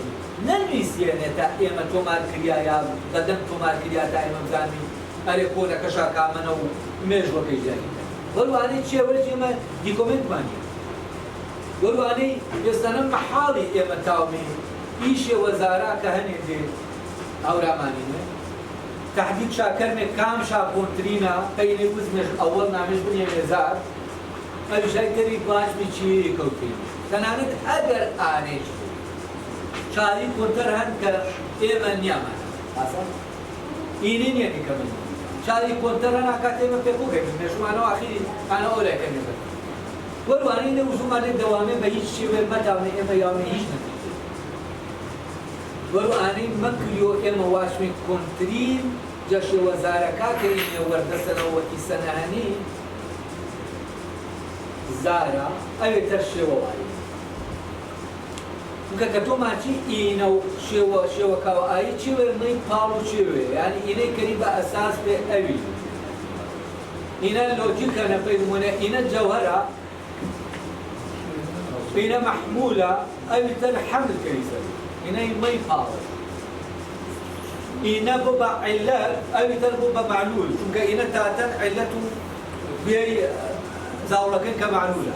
نەنویسیێنێتە ئێمە تۆمارکریا یا بەدەم تۆمارکریا تا ئێمە بزانین ئەرێ کۆنەکەشا کامەنە و مێژوەکەی جانیتە وەروانەی چێوەرەی ئێمە دیکۆمنتمانیە وەروانەی ئێستانە مەحاڵی ئێمە تاومی ئیشێ وەزارا کە هەنێ دێ ئەورامانینە تحديد شاكرمك كام شاكونترينا بين وزمش أول نامش بني مزار الشيء تري باش بيشي كوتين تنانت أجر آنيش شاري كونترهن كإيمان ياما أصلا إينين يعني كمان شاري كونترهن أكاتيما بيكوه من شو أنا أخير أنا أقول لك إنه ولو أنا إنه وزمان الدوامة بيجي شيء ما تعمل إما يوم يجي ولو أنا مكيو إما واش من كونترين جش وزارة كاكرين ورد سنة وكيسنة هني زارا أي ترشوا واي وكتو ماشي إنه شوا كاو أي شيء مي بالو شيء يعني إنه كريبا أساس بأبي إنه لوجيك أنا بيدمونه إنه جوهرة إنه محمولة أي ترحمل كيسة إنه مي بالو إنه ببع علة أي تربو معلول شو كإنه تاتن علته بي زاولكن كمعلولة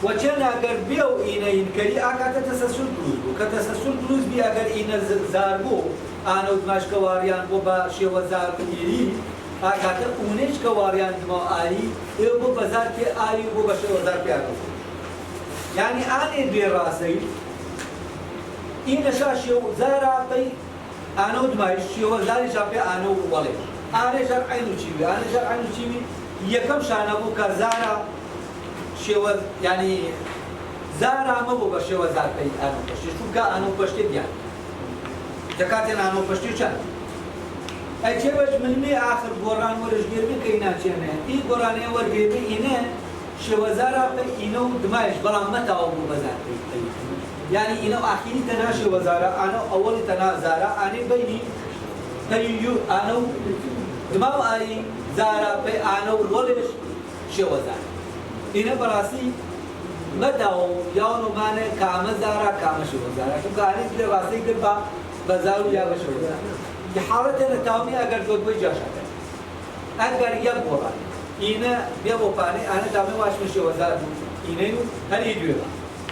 وكان أجر بيو إنا ينكري أكاد تسلسل دروز وكتسلسل دروز بي أجر إنا زاربو أنا ودماش كواريان بوبا شيء وزار كيري أكاد أونيش كواريان دماء آلي إلبو بزار كي آلي وبوبا شيء وزار كي آلي يعني أنا براسي إنا شاشي وزارا بي أنا ودماش شيء وزار شافي أنا ووليش أنا شرعينو شيبي أنا شرعينو شيبي يكم شان أبو كزارا شو يعني زارا ما بو بشيء وزار بي أنا بشيء شو كا أنا بشيء يعني جكاتين أنا بشيء شان أي شيء بس من مي آخر قرآن ورجير من كينا شينه إيه قرآن ورجير من إنه شو وزارا بي إنه دماغ بلا متى أبو بزار بي يعني إنه آخري تنا شو وزارا أنا أول تنا زارا أنا بيني تيجو أنا دماغ أي زارا بي أنا ولش شو وزار إنه براسي مداو يوم مانه كام زارا كام شو وزارا شو كاري كده براسي كده بزارو يا بشو وزارا حالته نتاومي أجر دود بيجاشة أجر يبورا إنه بيبوباني أنا تامي واش مش وزار إنه هل يدوي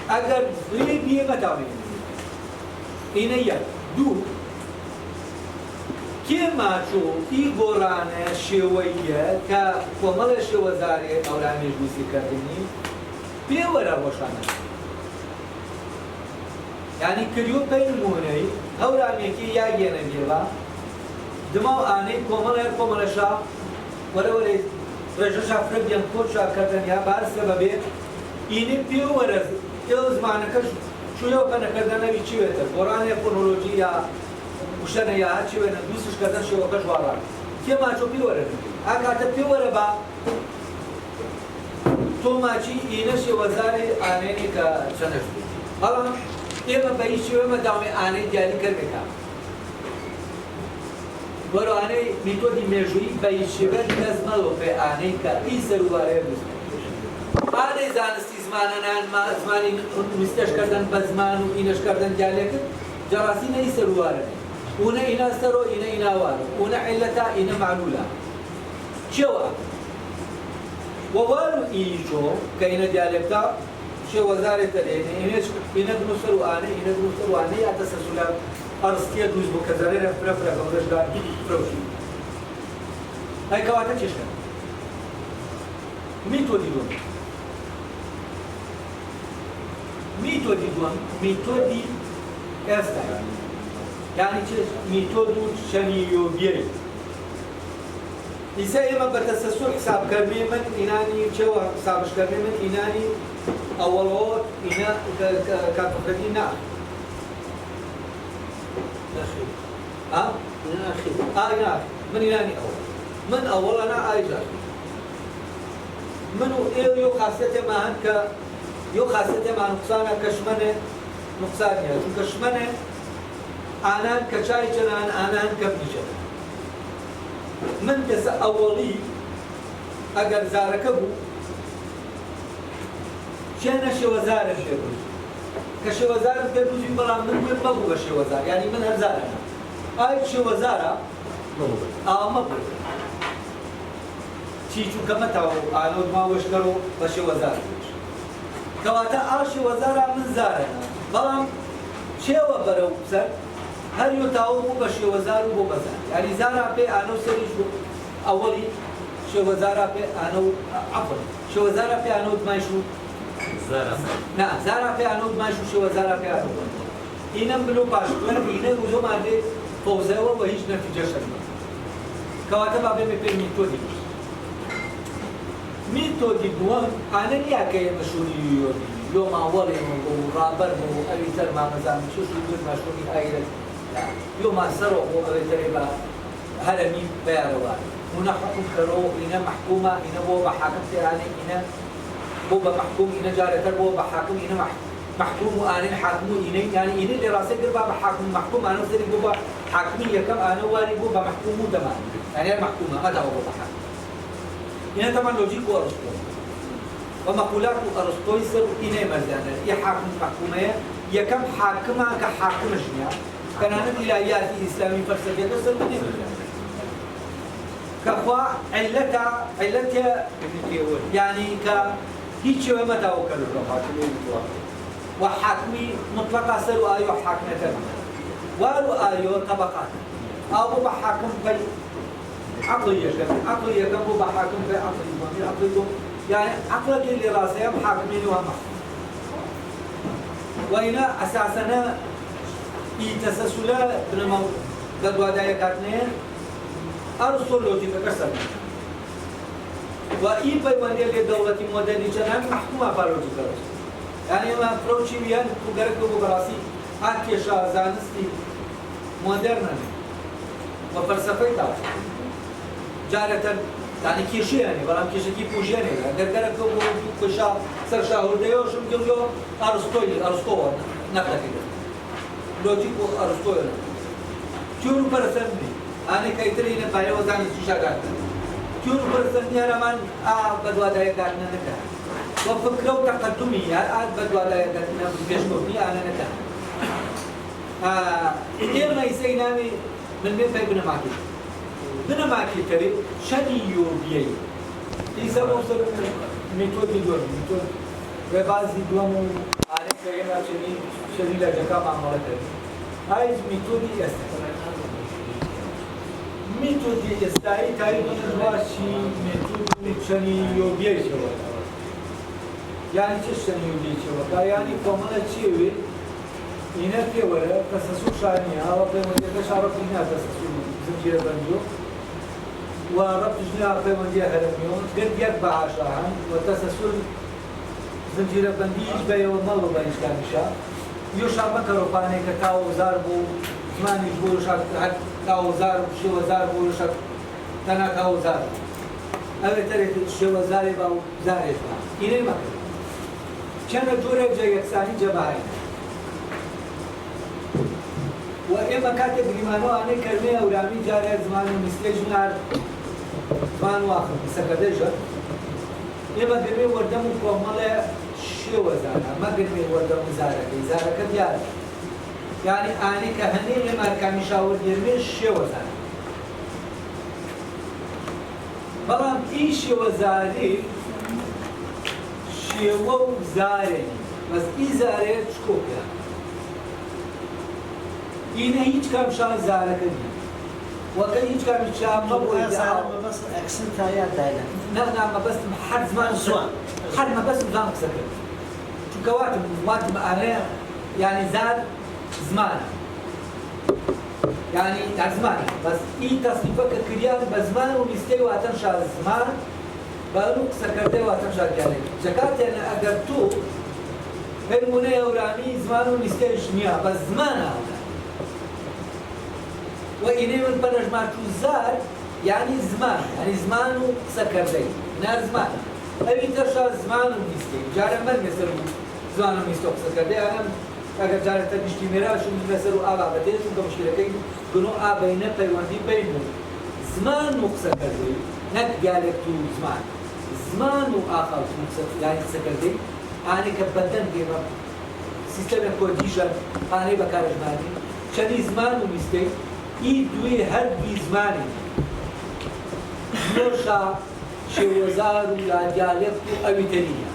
أجر بيه متاومي إنه يا دو كما شو في قرآن شوية كمال شوزاري أو رامي جوسي كاتني بيورا وشانا يعني كريو بينموني أو رامي كي ياجينا جيبا دماغ آني كمال شا ولا رجل شافرق ينقل شا كاتن يا بار سببه إني بيورا إلز معناك شو يو كنا كذا بيشيوه قرآن فونولوجيا وشنا يا هاتشي وين دوسش كذا شو وكش وارا كيما شو بيورا أكاد بيورا با تو ماشي إنشي وزاري آنيني كشنش هلا إما بيشي وما دامي آني جالي كربكا برو آني ميتو دي مجوي بيشي وين نزملو في آني كإيسر واري آني زانستي زماننا ما زماني مستش كردن بزمان وإنش كردن جالي كر جراسي نيسر واري ونا إنا سرو إنا وارو ونا علتا إنا معلولا شوا ووالو إيجو كإنا ديالكتا شو وزارة تلين إنا دنسرو آني يتسلسل أرستيا دوز بكزارين فرفرة كمرش دار فروشي هاي كواتا چشكا ميتو دي دوان ميتو دي أستاي يعني ميتودو شنيو بيري إذا إما بتسلسل حساب كرمي من إناني شو حسابش كرمي من إناني أولوات إنا كاتفردين نا إنا من إناني أول من أول أنا أيجا منو يو خاصته ما هنك يو خاصته ما نقصانه كشمنه نقصانيه شو كشمنه آنان كشاي جنان آنان كبني جنان من دس أولي أجر زاركبو شأن شوزار الشيء كشوزار كدوزي بلا من مبو كشوزار يعني من هزارنا أي شوزارة مبو شيء كم تاو أنا ما وش كرو بشوزار كواتا شوزارة من زارنا بلام شيء وبرو بسر هل يتاو بو شێوەزار و بۆ بەزار یعنی زارا پێ ئانە و سەریش بوو ئەوەڵی شێوەزارا پێ ئانە و عەفوا شێوەزارا پێ ئانە و دمایش و نا زارا پێ ئانە و دمایش و شێوەزارا پێ ئانە و ئینەم بلو پاشکوێن ئینە وزۆمان لێ فەوزەوە بە هیچ نەتیجەشە کەواتە با بێمێ پێ میتۆدی میتۆدی دووەم ئانە نییە کە ئێمە شووری یۆ ماوەڵێمە بۆ ڕابەر بۆ ئەوی تەر مامەزان چۆش و دوور ماشۆنی ئایرەت یۆ ماسەرۆ بۆ ئەوەی تەرێ بە هەرەمی بەیارەوە هنا حكم كرو هنا محكومة هنا بو بحاكم تاني هنا بو بمحكوم هنا جارة بو بحاكم هنا محكوم وأنا حاكم هنا يعني هنا اللي راسه قربا بحاكم محكوم أنا وزري بو بحاكمية كم أنا واري بو بمحكوم تمام يعني محكومة هذا هو بحاكم هنا طبعا لوجيك وأرسطو ومقولات أرسطو يصير هنا مرزانة يا حاكم محكومة يا كم حاكمة كحاكم جنيا كان أنا الإلهيات الإسلامية فلسفية تصير هنا كخوا علتها يعني هيك شيء ما توكل وحاكمي مطلقة سلوا أيو حاكمة والو أيو طبقات أو بحاكم في عقلية كم بحاكم في عقلية يعني عقلك اللي راسه حاكمين وهم وهنا أساسنا يتسلسل بنمو قد ودايا كاتنين أرسل لوجي فكسر وإي بيوانية للدولة مدنية جنان محكومة بالوجي كرس يعني ما فروشي بيان كوغرك وبراسي أكيشا زانستي مودرنا وفلسفة تاع جارة يعني كيشي يعني برام كيشي كي بوجيني غرك وكشا سرشا هرديو شو بيقولوا أرسطو نقطة كده لوجي أرسطو شو برسمني أنا كيترين بايع وزان الشجاعات. كيون برسني أنا من بدو هذا يقعدنا نكه. وفكروا تقدمي بدو هذا يقعدنا بيشوفني أنا نكه. إيه ما يسينامي من بين بنا معكي تري شني يوبيي. إذا وصل ميتود ميتود وبعض دوامو أنا كأنه شني لا جكا ما مالته. هاي ميتودي أستخدم. میتودی استایی تاریخ نجواشی میتودی چنی یوبیه شود یعنی چه چنی یوبیه شود یعنی کاملا چیه اینه که وره تسلسل شانیه و پیمانده شارف اینه تسلسل زنجیره بندیو و ربط جنیا پیمانده هرمیون قد یک بعشان و تسلسل زنجیره بندیش بیو ملو بینش کانشا یو شابه کروپانه که تاو زار بو زمانی جبور شد كاوزار شوزار بولشت تنا كاوزار أبي ترى شوزاري باو زاري إني ما كان جورة جاي يكساني جباهي وإما كاتب لمانو أنا كلمة أولامي جاري زمانو مستيجنار زمانو آخر سكدجة إما قرمي وردمو كومالة شوزارا ما قرمي وردمو زارا كديار يعني أنا كهني لما كان يشاور يرمي شيء وزاري بلام إيش وزاري شيء وزاري بس إزاري شكوك يعني إنه هيج كم شان زارك دي وكان هيج كم شان ما بقول بس أكسنت يا دايلا لا ما بس حد زمان سؤال حد ما بس زمان سكر شو كواتم وقت أنا يعني زاد زمان يعني زمان بس إيه تصنيفك كريان بزمان ومستوى واتنشى الزمان بانوك سكرتي واتنشى يعني جكات أنا أقرتو هالمنى ورامي زمان ومستوى جنيا بس زمان هذا وإني من بنج مارتو زار يعني زمان وسكرتي نار زمان أبي ترشى زمان ومستوى جارا من مثل زمان ومستوى سكرتي أنا اگر جارت نشتی میرا شو می‌نسرو آب بدید تو مشکل کی گنو آب بینه پیوندی بینه زمان مقصد کردی نک گالک تو زمان و آخر مقصد یعنی سکردی آنی که بدن گیرم سیستم کودیشان آنی بکارش مانی شدی زمان و میستی ای دوی هر بی زمانی نوشا شوزار و یا گالک تو اویتنیا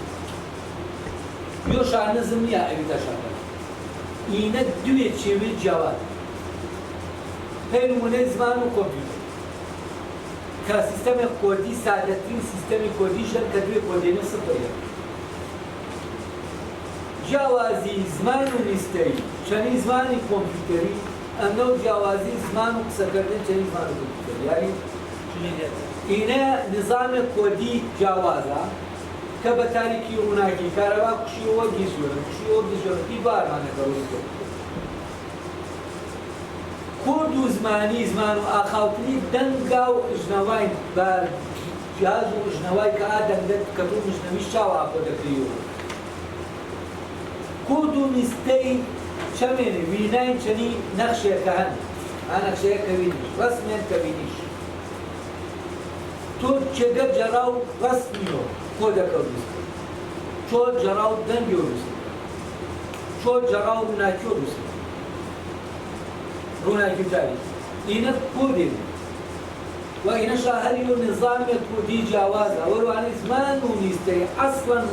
یوشا نظم نیا اویتشان اینه دوی چیوی جواد هەیە نمونەی زمان و کۆمپیوتەر کە سیستەمی کۆدی سادەترین سیستەمی کۆدیشن کە دوێ کۆدێنە سفرە جیاوازی زمان و نیستەی چەنی زمانی کۆمپیوتەری ئەمە و جیاوازی زمان و قسەکردن چەنی زمان و کۆمپیوتەری یعنی ئینە نظامێک کۆدی جیاوازە کە بە تاریکی ڕووناکی کارەبا کوشیەوە گیژۆرەتی بارمانەکە ڕووی کۆد و زمانی زمان و ئاخاوتنی دەنگا و ژنەوای بار جیاز و ژنەوای کە ئادەنگێت کە بۆ ژنەویش چاوە ئاکۆ دەکرێەوە کۆد و نیستەی چەمێنێ وینای چەنی نەخشێکە هەن نەخشەیە کە وینیش ڕەسمێن کە وینیش تۆ چێگە جەرا و ڕەسمیەوە کۆ دەکە ڕووسکە چۆ جەرا و دەنگی ڕووسکە چۆ جەرا و ڕووناکی ڕووسکە ڕووناکی جاری ئینە کۆدێن و ئینەشا هەری و نظامێک کۆدی جیاوازە وەروانەی زمان و نیستەی ئەسڵەن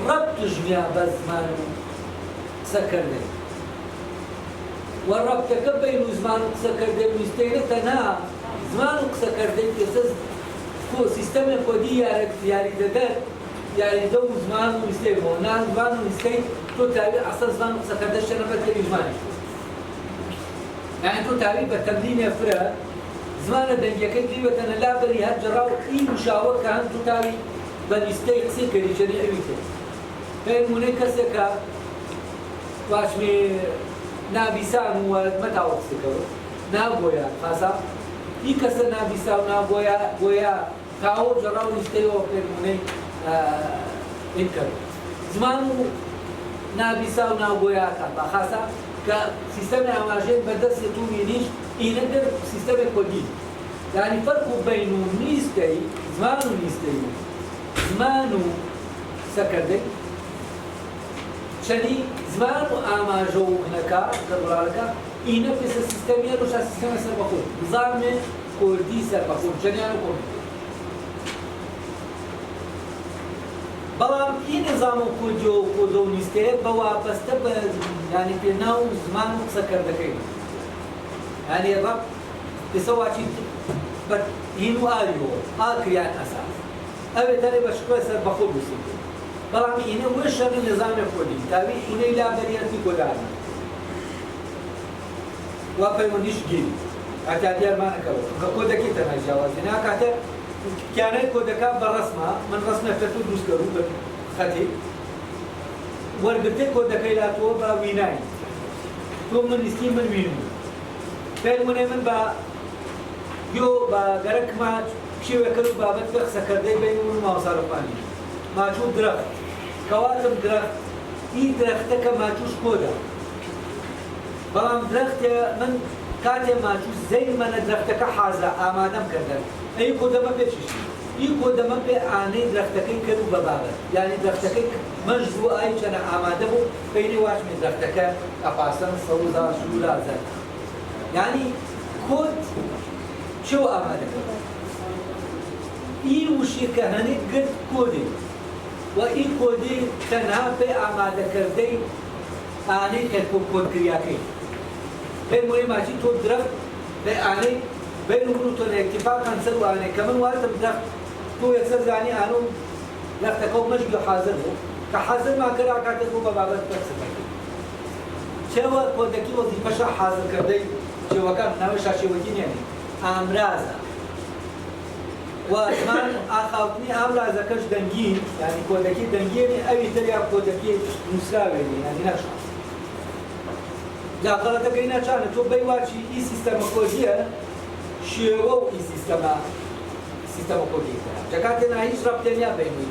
ڕەبتش نییە بە زمان و قسەکردن و ڕەبتەکە بین و زمان و قسەکردن و نیستەی تەنها زمان و قسەکردن پێسە سیستەمێک کۆدی یاریدەدەر یاریدە و زمان و نیستەی بۆ نان زمان و نیستەی تۆ تاوی ئەسڵ زمان و قسەکردن شتە نەبەر تێری زمانی يعني تو تعريف التمرين فرا زمان دنجكت لي وتنا لا بري هالجراو اي مشاور كان تو تعريف بنستي قصير كري جري ايته فين منكسكا واشمي نابيسان ومتى وقتكو نابويا خاصا يكسر نابيسان نابويا بويا كاو جراو نستي وفين مني انكر زمانو نابيسان نابويا كان خاصا كسيستم عماجين بدرس تومينيش ينقدر سيستم كودي يعني فرق بين نيستي زمان ونيستي زمان سكردي شني زمان وعماجو هناك كبرالك ينفس السيستم يروح على السيستم سربخور نظام كودي سربخور شني أنا كودي بەڵام ئی نظام و کۆدە و نیستەیە بە واپەستە بە یعنی پێناو زمان و قسەکردەکەی یعنی ڕەب پێسەواچی بە هین و ئاریەوە ئاکریان ئەساس ئەوێ دەرێ بە شکوە سەر بەخۆ بووسێت بەڵام ئینە وێ شەڕی نظامێک کۆدی تاوی ئینەی لابەریەتی کۆدانە وا پەیوەندیش گیری ئاتا دیارمانەکەەوە کە کۆدەکەی تەنها جیاوازی ناکاتە كانت كودكا بالرسمة من رسمة فتو دوس كروب خطي ورقتي كودكا لا تو با ويناي تو من نسكي من وينو فين من با يو با غرك ما شي وكلو بابت بخس كردي بين ما صارفاني ما شو درخت كواتم درخت اي درختك ما توش كودا بلام درخت من كاتي ما توش زي ما درختك حازة آمادم كردن أي كودا ما بيشيش أي كودا ما بيعني درختكي كانوا ببابا يعني درختكي مجزوء أي كان عماده بيني واش من درختك أقاسم صودا شولا زاد يعني كود شو عماده أي وشي كهني قد كودي وأي كودي تنها بعماده كردي أني كود كرياكي بين مري ماشي تو درخت بعني بين وجود الاتفاق كان سلوا يعني كمان وقت بدك تو يكسر يعني أنا لقتكم مش بحاضره كحاضر ما كره كاتبه ببابت بس شو كودكي وظيفة شو حاضر كردي شو كان ناوي شاشة وجين يعني أمراض وزمان أخاطني أمراض كش دنجين يعني كودكي دنجين أي تريا كودكي مساوي يعني نشأ لا غلطة كينا كان تو بيواشي إي سيستم كودية شيوه و ای سیستم کودی جکاتی نهیش رابطه بینی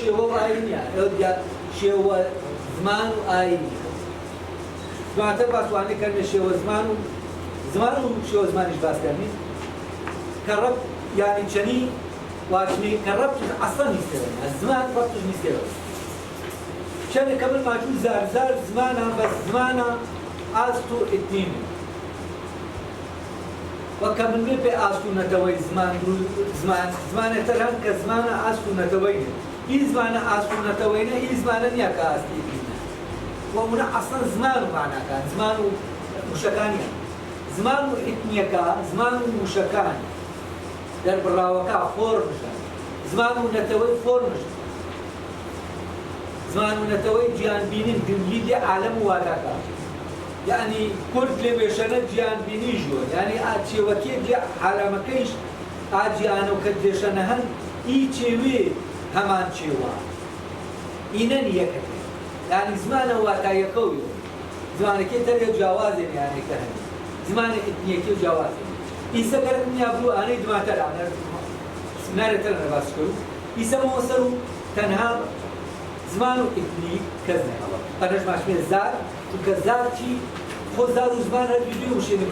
شیوه و آینیا شیوه زمان و آینی زمانه باسوانی کنه شیوه زمان و شیوه زمانش باس کنی کرب یعنی چنی واجنی کرب اصلا نیسته الزمان ربطش نیسته چنی کامل ماجو زار زمانه بس زمانه از تو اتنین وكمل مي بي أستو نتوي زمان ترهم كزمان أستو نتوي إيه زمان أستو نتوينا إيه زمان نيا كأستي وهنا أصلا زمان معنا كان زمان مشكانيا زمان و ئیتنیەکە زمان و وشەکان دەربڕاوەکە فۆرمشە زمان و نەتەوەی فۆرمشە زمان و نەتەوەی گیانبینین گرنگی لێ عالەم واداکە یعنی کورد لێ وێشەنە گیانبینی ژوە یعنی ئاچێوەکێ لێ عالەمەکەیش ئاجیانە و کە دێشەنە هەن ئی چێوێ هەمان چێوە ئینە نیەکە یعنی زمانە واتایەکەوی زمانەکەی تەرێ جیاوازێن یانێکە هەن زمانە ئیتنیەکێ و جیاوازێن ئیسە گەرم نیابلو ئانەی دواتەر نارێتەر نەباس کرد ئیسە مەوەسەر و تەنها زمان و ئیتنی کەس نەهەڵە قەنەش ماشمێ زار چونکە زار چی خۆ زار و زمان هەر دوێ وشێنێ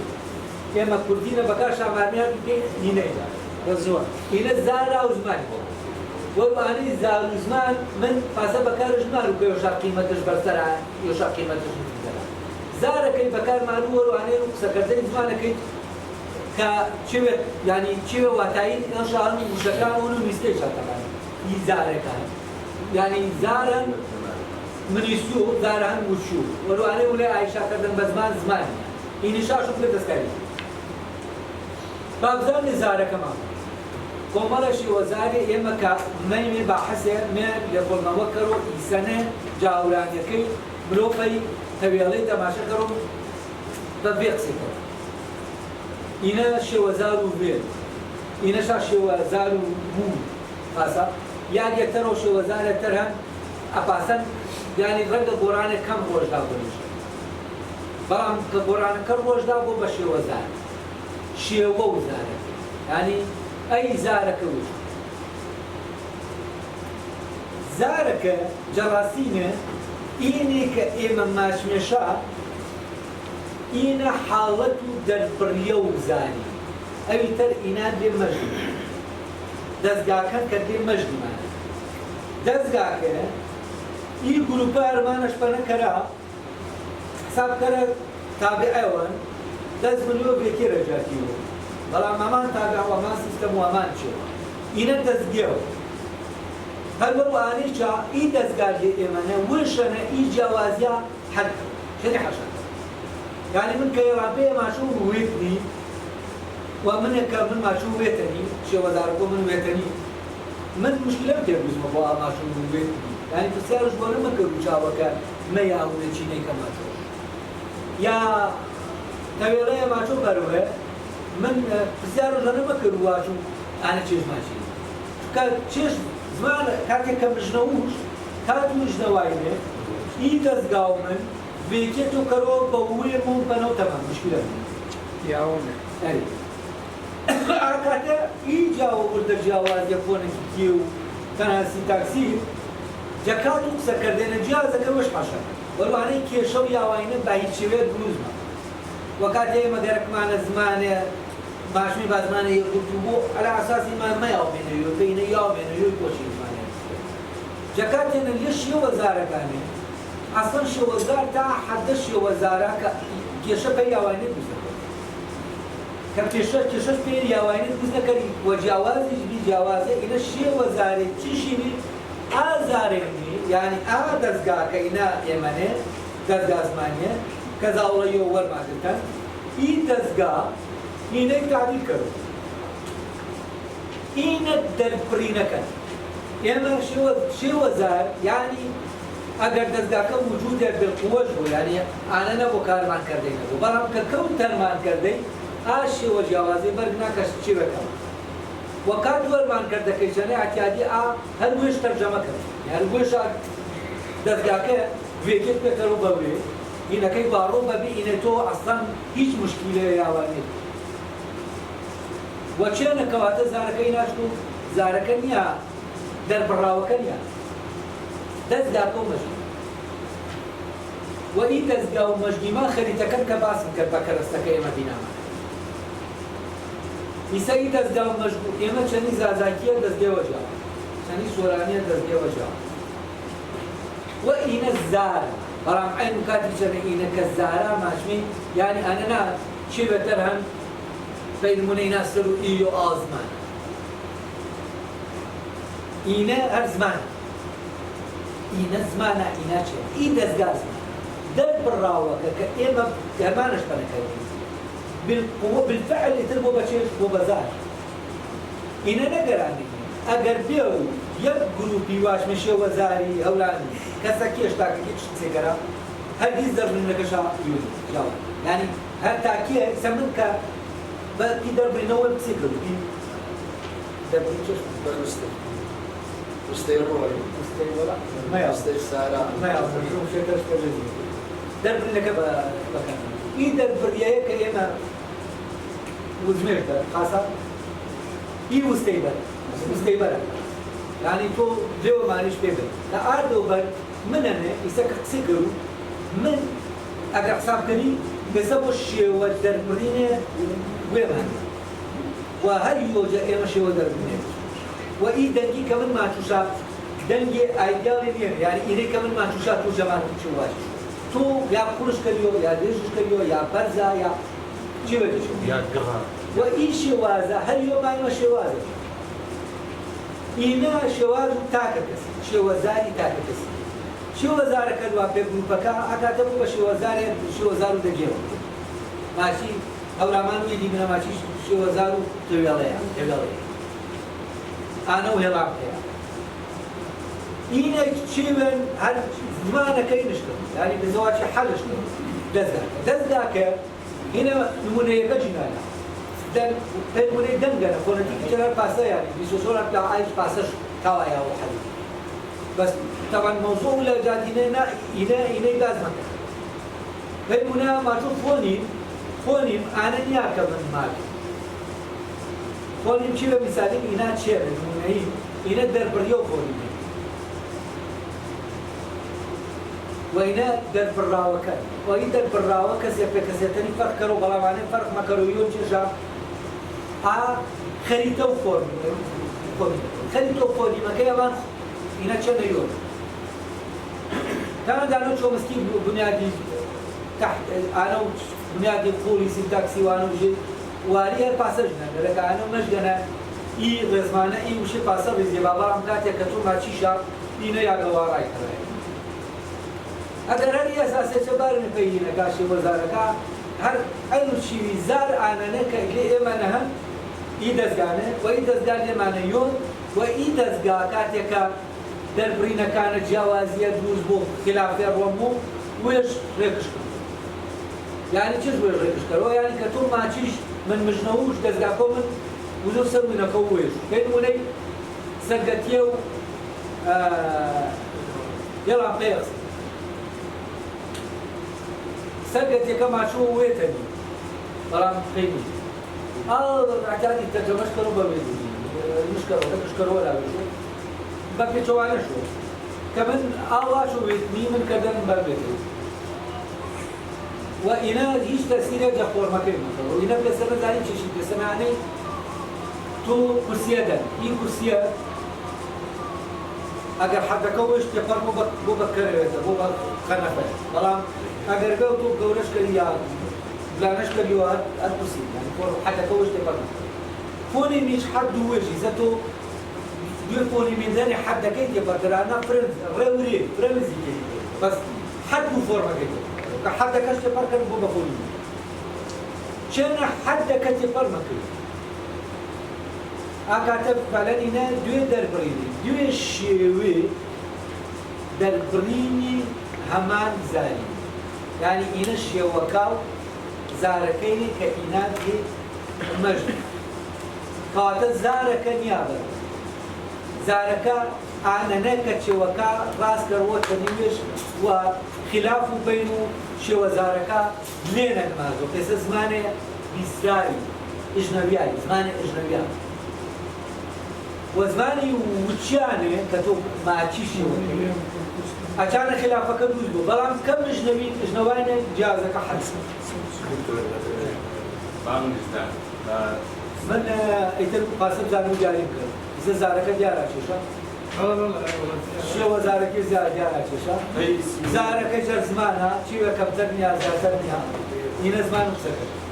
ئێمە کوردینە بەکار شامارمیان بێ نینەیدا زۆر ئینە زارا و زمانی بۆ وەوانەی زار و زمان من پاسە بەکار ژمان و پێوەشا قیمەتش بەرسەرە یۆشا قیمەتش بەرسەرە زارەکەی بەکار مانوو وەروانەی و قسەکردنی زمانەکەی کە چێوێت ینی چێوە واتایی ئەوشان و وشەکان و ویستەی شاتەکان ئی زارەکان ینی زارن منیسو زاران وشو وەروانەی وڵێ ئایشاکردن بە زمان زمانی ئینیشاش و پێ دەستکاری بابزانێ زارەکەمان کۆمەڵەشی وەزارێ ئێمە کە مەیمێ باحەسێ مێ لە کۆڵمەوە کەڕۆ ئیسەنێ جاورانیەکەی مرۆڤەی تەوێڵەی تەماشەکەڕۆ بە بێ قسەکەەوە ئینە شێوەزار و بێ ئینەشا شێوەزار و بوو پاسە یان یەکتەرەوە شێوەزارێکتر هەن ئەپاسەن یانی ڕەنگە گۆڕانێک کەم ڕۆژدا بنیشە بەڵام کە گۆڕانەکە ڕۆژدا بۆ بە شێوەزار شێوە و زارەکە ینی ئەی زارەکە وش زارەکە جەڕاستینە ئینێ کە ئێمە ماشمێشە ئینە حاڵەت و دەربڕیە و زانی ئەوی تەر ئینان دێ مەژدی دەستگاکەن کە دێ مەژدیمانە دەستگاکە ئی گروپە ئەرمانەش پەنەکەرا حسابکەرە تابعەوەن دەست ملیۆ بێکی ڕێژاتیوە بەڵام ئەمان تابع ئەمان سیستەم و ئەمان چێوە ئینە دەستگێوە هەر بەوانەیچا ئی دەستگا لێ ئێمەنە وشەنە ئی جیاوازیە حەد شەنی حەشە یعنی من کە ێڕاپەیە ماشوو وێتنی و منێکە من ماشوو وێتەنی شێوەزارەکۆ من وێتەنی من مشکلەم تێبووزمە بۆ ئاماشوو وێتنی یعنی پرسیارش بۆ نەمەکرد و چاوەکە مەیاونە چینەی کە ماچۆ یا تەوێڵەیە ماچۆ بەرەوە من پرسیارش لە نەمەکرد واچوو ئانە چێژ ماچی چونکە چێژ زمان کاتێک کە مژنەوش کات مژنەوایێ ئی دەستگا و من وێکێت و کەرۆ بە وێ مۆم بەنەو تەمام مشکلە یاومە ئاکاتە ئی جاوە وردە جیاوازیە فۆنێکی کێ و تەنها سینتاکسی جەکات و قسەکردێنە جیازەکە وەش پاشە وەروانەی کێشە و یاوانینە با هیچ شێوێت دروستمە وەکاتێ ئێمە گەرەکمانە زمانێ باشمی با زمانە یەکگوتو بۆ عەلا ئەساسی مانمە یاوبێنەوێ بینە یاوبێنەوێ بۆچی زمانێ جەکاتێنە لێ شێوەزارەکانێ ئەسڵ شێوەزار تا حەدە شێوەزارە کە کێشە پێی یاوانێت دروست کە کێشەش پێ یاوانێت دروست نەکەری وە جیاوازیش بی جیاوازە ئینە شێوەزارێک چیشینی ئازارێنی یعنی ئا دەستگاکە ئینە ئێمەنێ دەستگا زمانیە کە زاوڵەیەوە وەرماگرتن ئی دەستگا ئینەی تعبیر کردو ئینە دەربڕینەکەن ئێمە شێوەزار یعنی ئەگەر دەستگاکە وجودێ بێقووەش بوو یعنی ئانە نەبوو کارمانکردەی نەبوو بەڵام کە کەوت تەرمانکردەی ئا شێوە جیاوازی بەرگ ناکەش چیرەکەم وەکات وەرمانکردەکەی چەنەی ئەتیادی ئا هەر وێش تەرجەمە کرد هەر وێشە دەستگاکە وێکێت پێکەڕوو بەوێ ئینەکەی باڕۆ بەبێ ئینە تۆ ئەسڵان هیچ مشکیلەیە یاوانێت وەچێنە کەواتە زارەکەی ناشت و زارەکە نییە دەربڕاوەکە نییە دەستگاکە و مەژدی وەئی دەستگا و مەژدیمان خەریتەکەن کە باسم کرد بە کەرەستەکە ئێمە بینامان ئیسەی دەستگا و مەژدی ئێمە چەندی زازاکیە دەستگێوە جاوە چەندی سۆرانیە دەستگێوە جاوە وە ئینە زارە بەڵام عین کاتی چەنە ئینە کە زارە ماشمی یعنی ئەنەنا چی بەتەر هەن بەیلمونەی ناسر و ئی و ئازمان ئینە هەر زمانە ئینە زمانە ئینا چێ ئی دەستگا زمان دەربڕاوەکە کە ئێمە گەرمانش پەنەکەوی بالقوة بالفعل يتربو بشيش وبزار إنا نقراني أقر بيو يب جروبي واش مشي وزاري أولاني كسكيش تاكي كيش تسيقرا هل يزدر من نكشا يوزي جاوا يعني هل تاكيه سمنك بقي درب نوال بسيكل درب نشوش مستيرور ولا ما يعرف مستير سارة ما يعرف شو شكل درب لك بكان إيه درب رياك كيما وزميرته خاصة إيه مستيبر يعني تو جو ماليش بيبر لا أردو بر من أنا يسكت سكرو من أقرأ حساب كني بسبب الشيء والدربرينة ويمان وهل يوجد إما شيء والدربرينة وإيه دنجي كمان ما تشاف دنجي أيديالين يعني إيه كمان ما تشاف تو جماعة تشوفه تو يا كلش كليو يا ديجش كليو يا برزا يا شو بدي شو يا قرار وإيش شوازة هل يوم ما شوازة إنا شواز تاكتس شوازاري تاكتس شوازار كدوا بجروبك أكاتبوا شوازارو دجيو ماشي أو رامانو يدي منا ماشي شوازارو توياليا أنا وهلا إنا شيئا هل زمان كينش يعني بزواج حلش دزداك هنا نمونه يجينا dan mulai dengar politik jalan pasar يعني بيسوسون بتاع عايش pasar كوايا واحد بس طبعا موضوع ولا جاتينا إنا لازم هنا ما شوف فونيم أنا نياك من مال فونيم شيء مثالي إنا شيء من إنا دربريو فونيم وإنا دربراوكان وإنا دربراوكان كسيتني فرق كرو بلا معنى فرق ما كرو يوم شجع خريطة وفورمي خريطة وفورمي ما كيابان إنا چند يوم كان دانو شو مسكين بنيادي تحت أنا بنيادي قولي سنتاكسي وأنا وجي واري الباسجنا لك أنا مجدنا إيه غزمانة إيه وشي باسر بزي بابا رمكاتي كتو ما تشيشا إنا يا قواراي كراي أقر هذه أساسية شبار نفينا كاشي وزاركا هر أي شيء زار أنا نك اللي إمانها إيدزجانه وإيدزجانه معنيون وإيدزجاكاتك دربرينا كانت جوازية دوز بو خلاف الرمو ويش ريكشكر يعني تيش ويش ريكشكر يعني كتوم ما تيش من مجنوش دزجاكم وزو سمينا كويش كين ولي سجتيو يلا بيرس سجت كما شو ويتني طالما قيمي اعتقد الترجمه كانوا بميزي مشكله ولا شيء بقي شو على شو كمان شو ويتني من كدن بميزي وإنا هيش تأثير جفور مكان وإنا بلسنا زاني شيء بلسنا يعني تو كرسية ده كرسية اگر حد کوش تفر بو بکر بو خنفه طالما اگر تو گورش کلیا بلانش کلیو ارکسی يعني فور حد کوش تفر فوني مش حد وجه ذاته دو فوني من ذاني حد كيت يفر انا روري فرنزي بس حد فور ما كده حد كاش تفر كان بو بفوني شنا حد كتفر ما كده أكاتب فلانينا دوي دربريني دوي شيوي دربريني همان زاري يعني إنا الشيوكاو زاركيني كإنات مجد قاتل زارك نيابة زاركا أنا نكت شيوكا راس كروت نيوش وخلاف بينه شيو زاركا لينا نمازو كيس زمانه بيزاري إجنبيائي زمانه إجنبيائي وزماني وتشانه كتب ما تشيشي أشان خلافك دوزو بلام كم إجنبيين جازك حد من إتر قاسم زانو جاري كر إذا زارك جارا شيشا شو زارك جارا شيشا زارك جر زمانها شو كم ترنيا زارتنيا إن زمان مسكر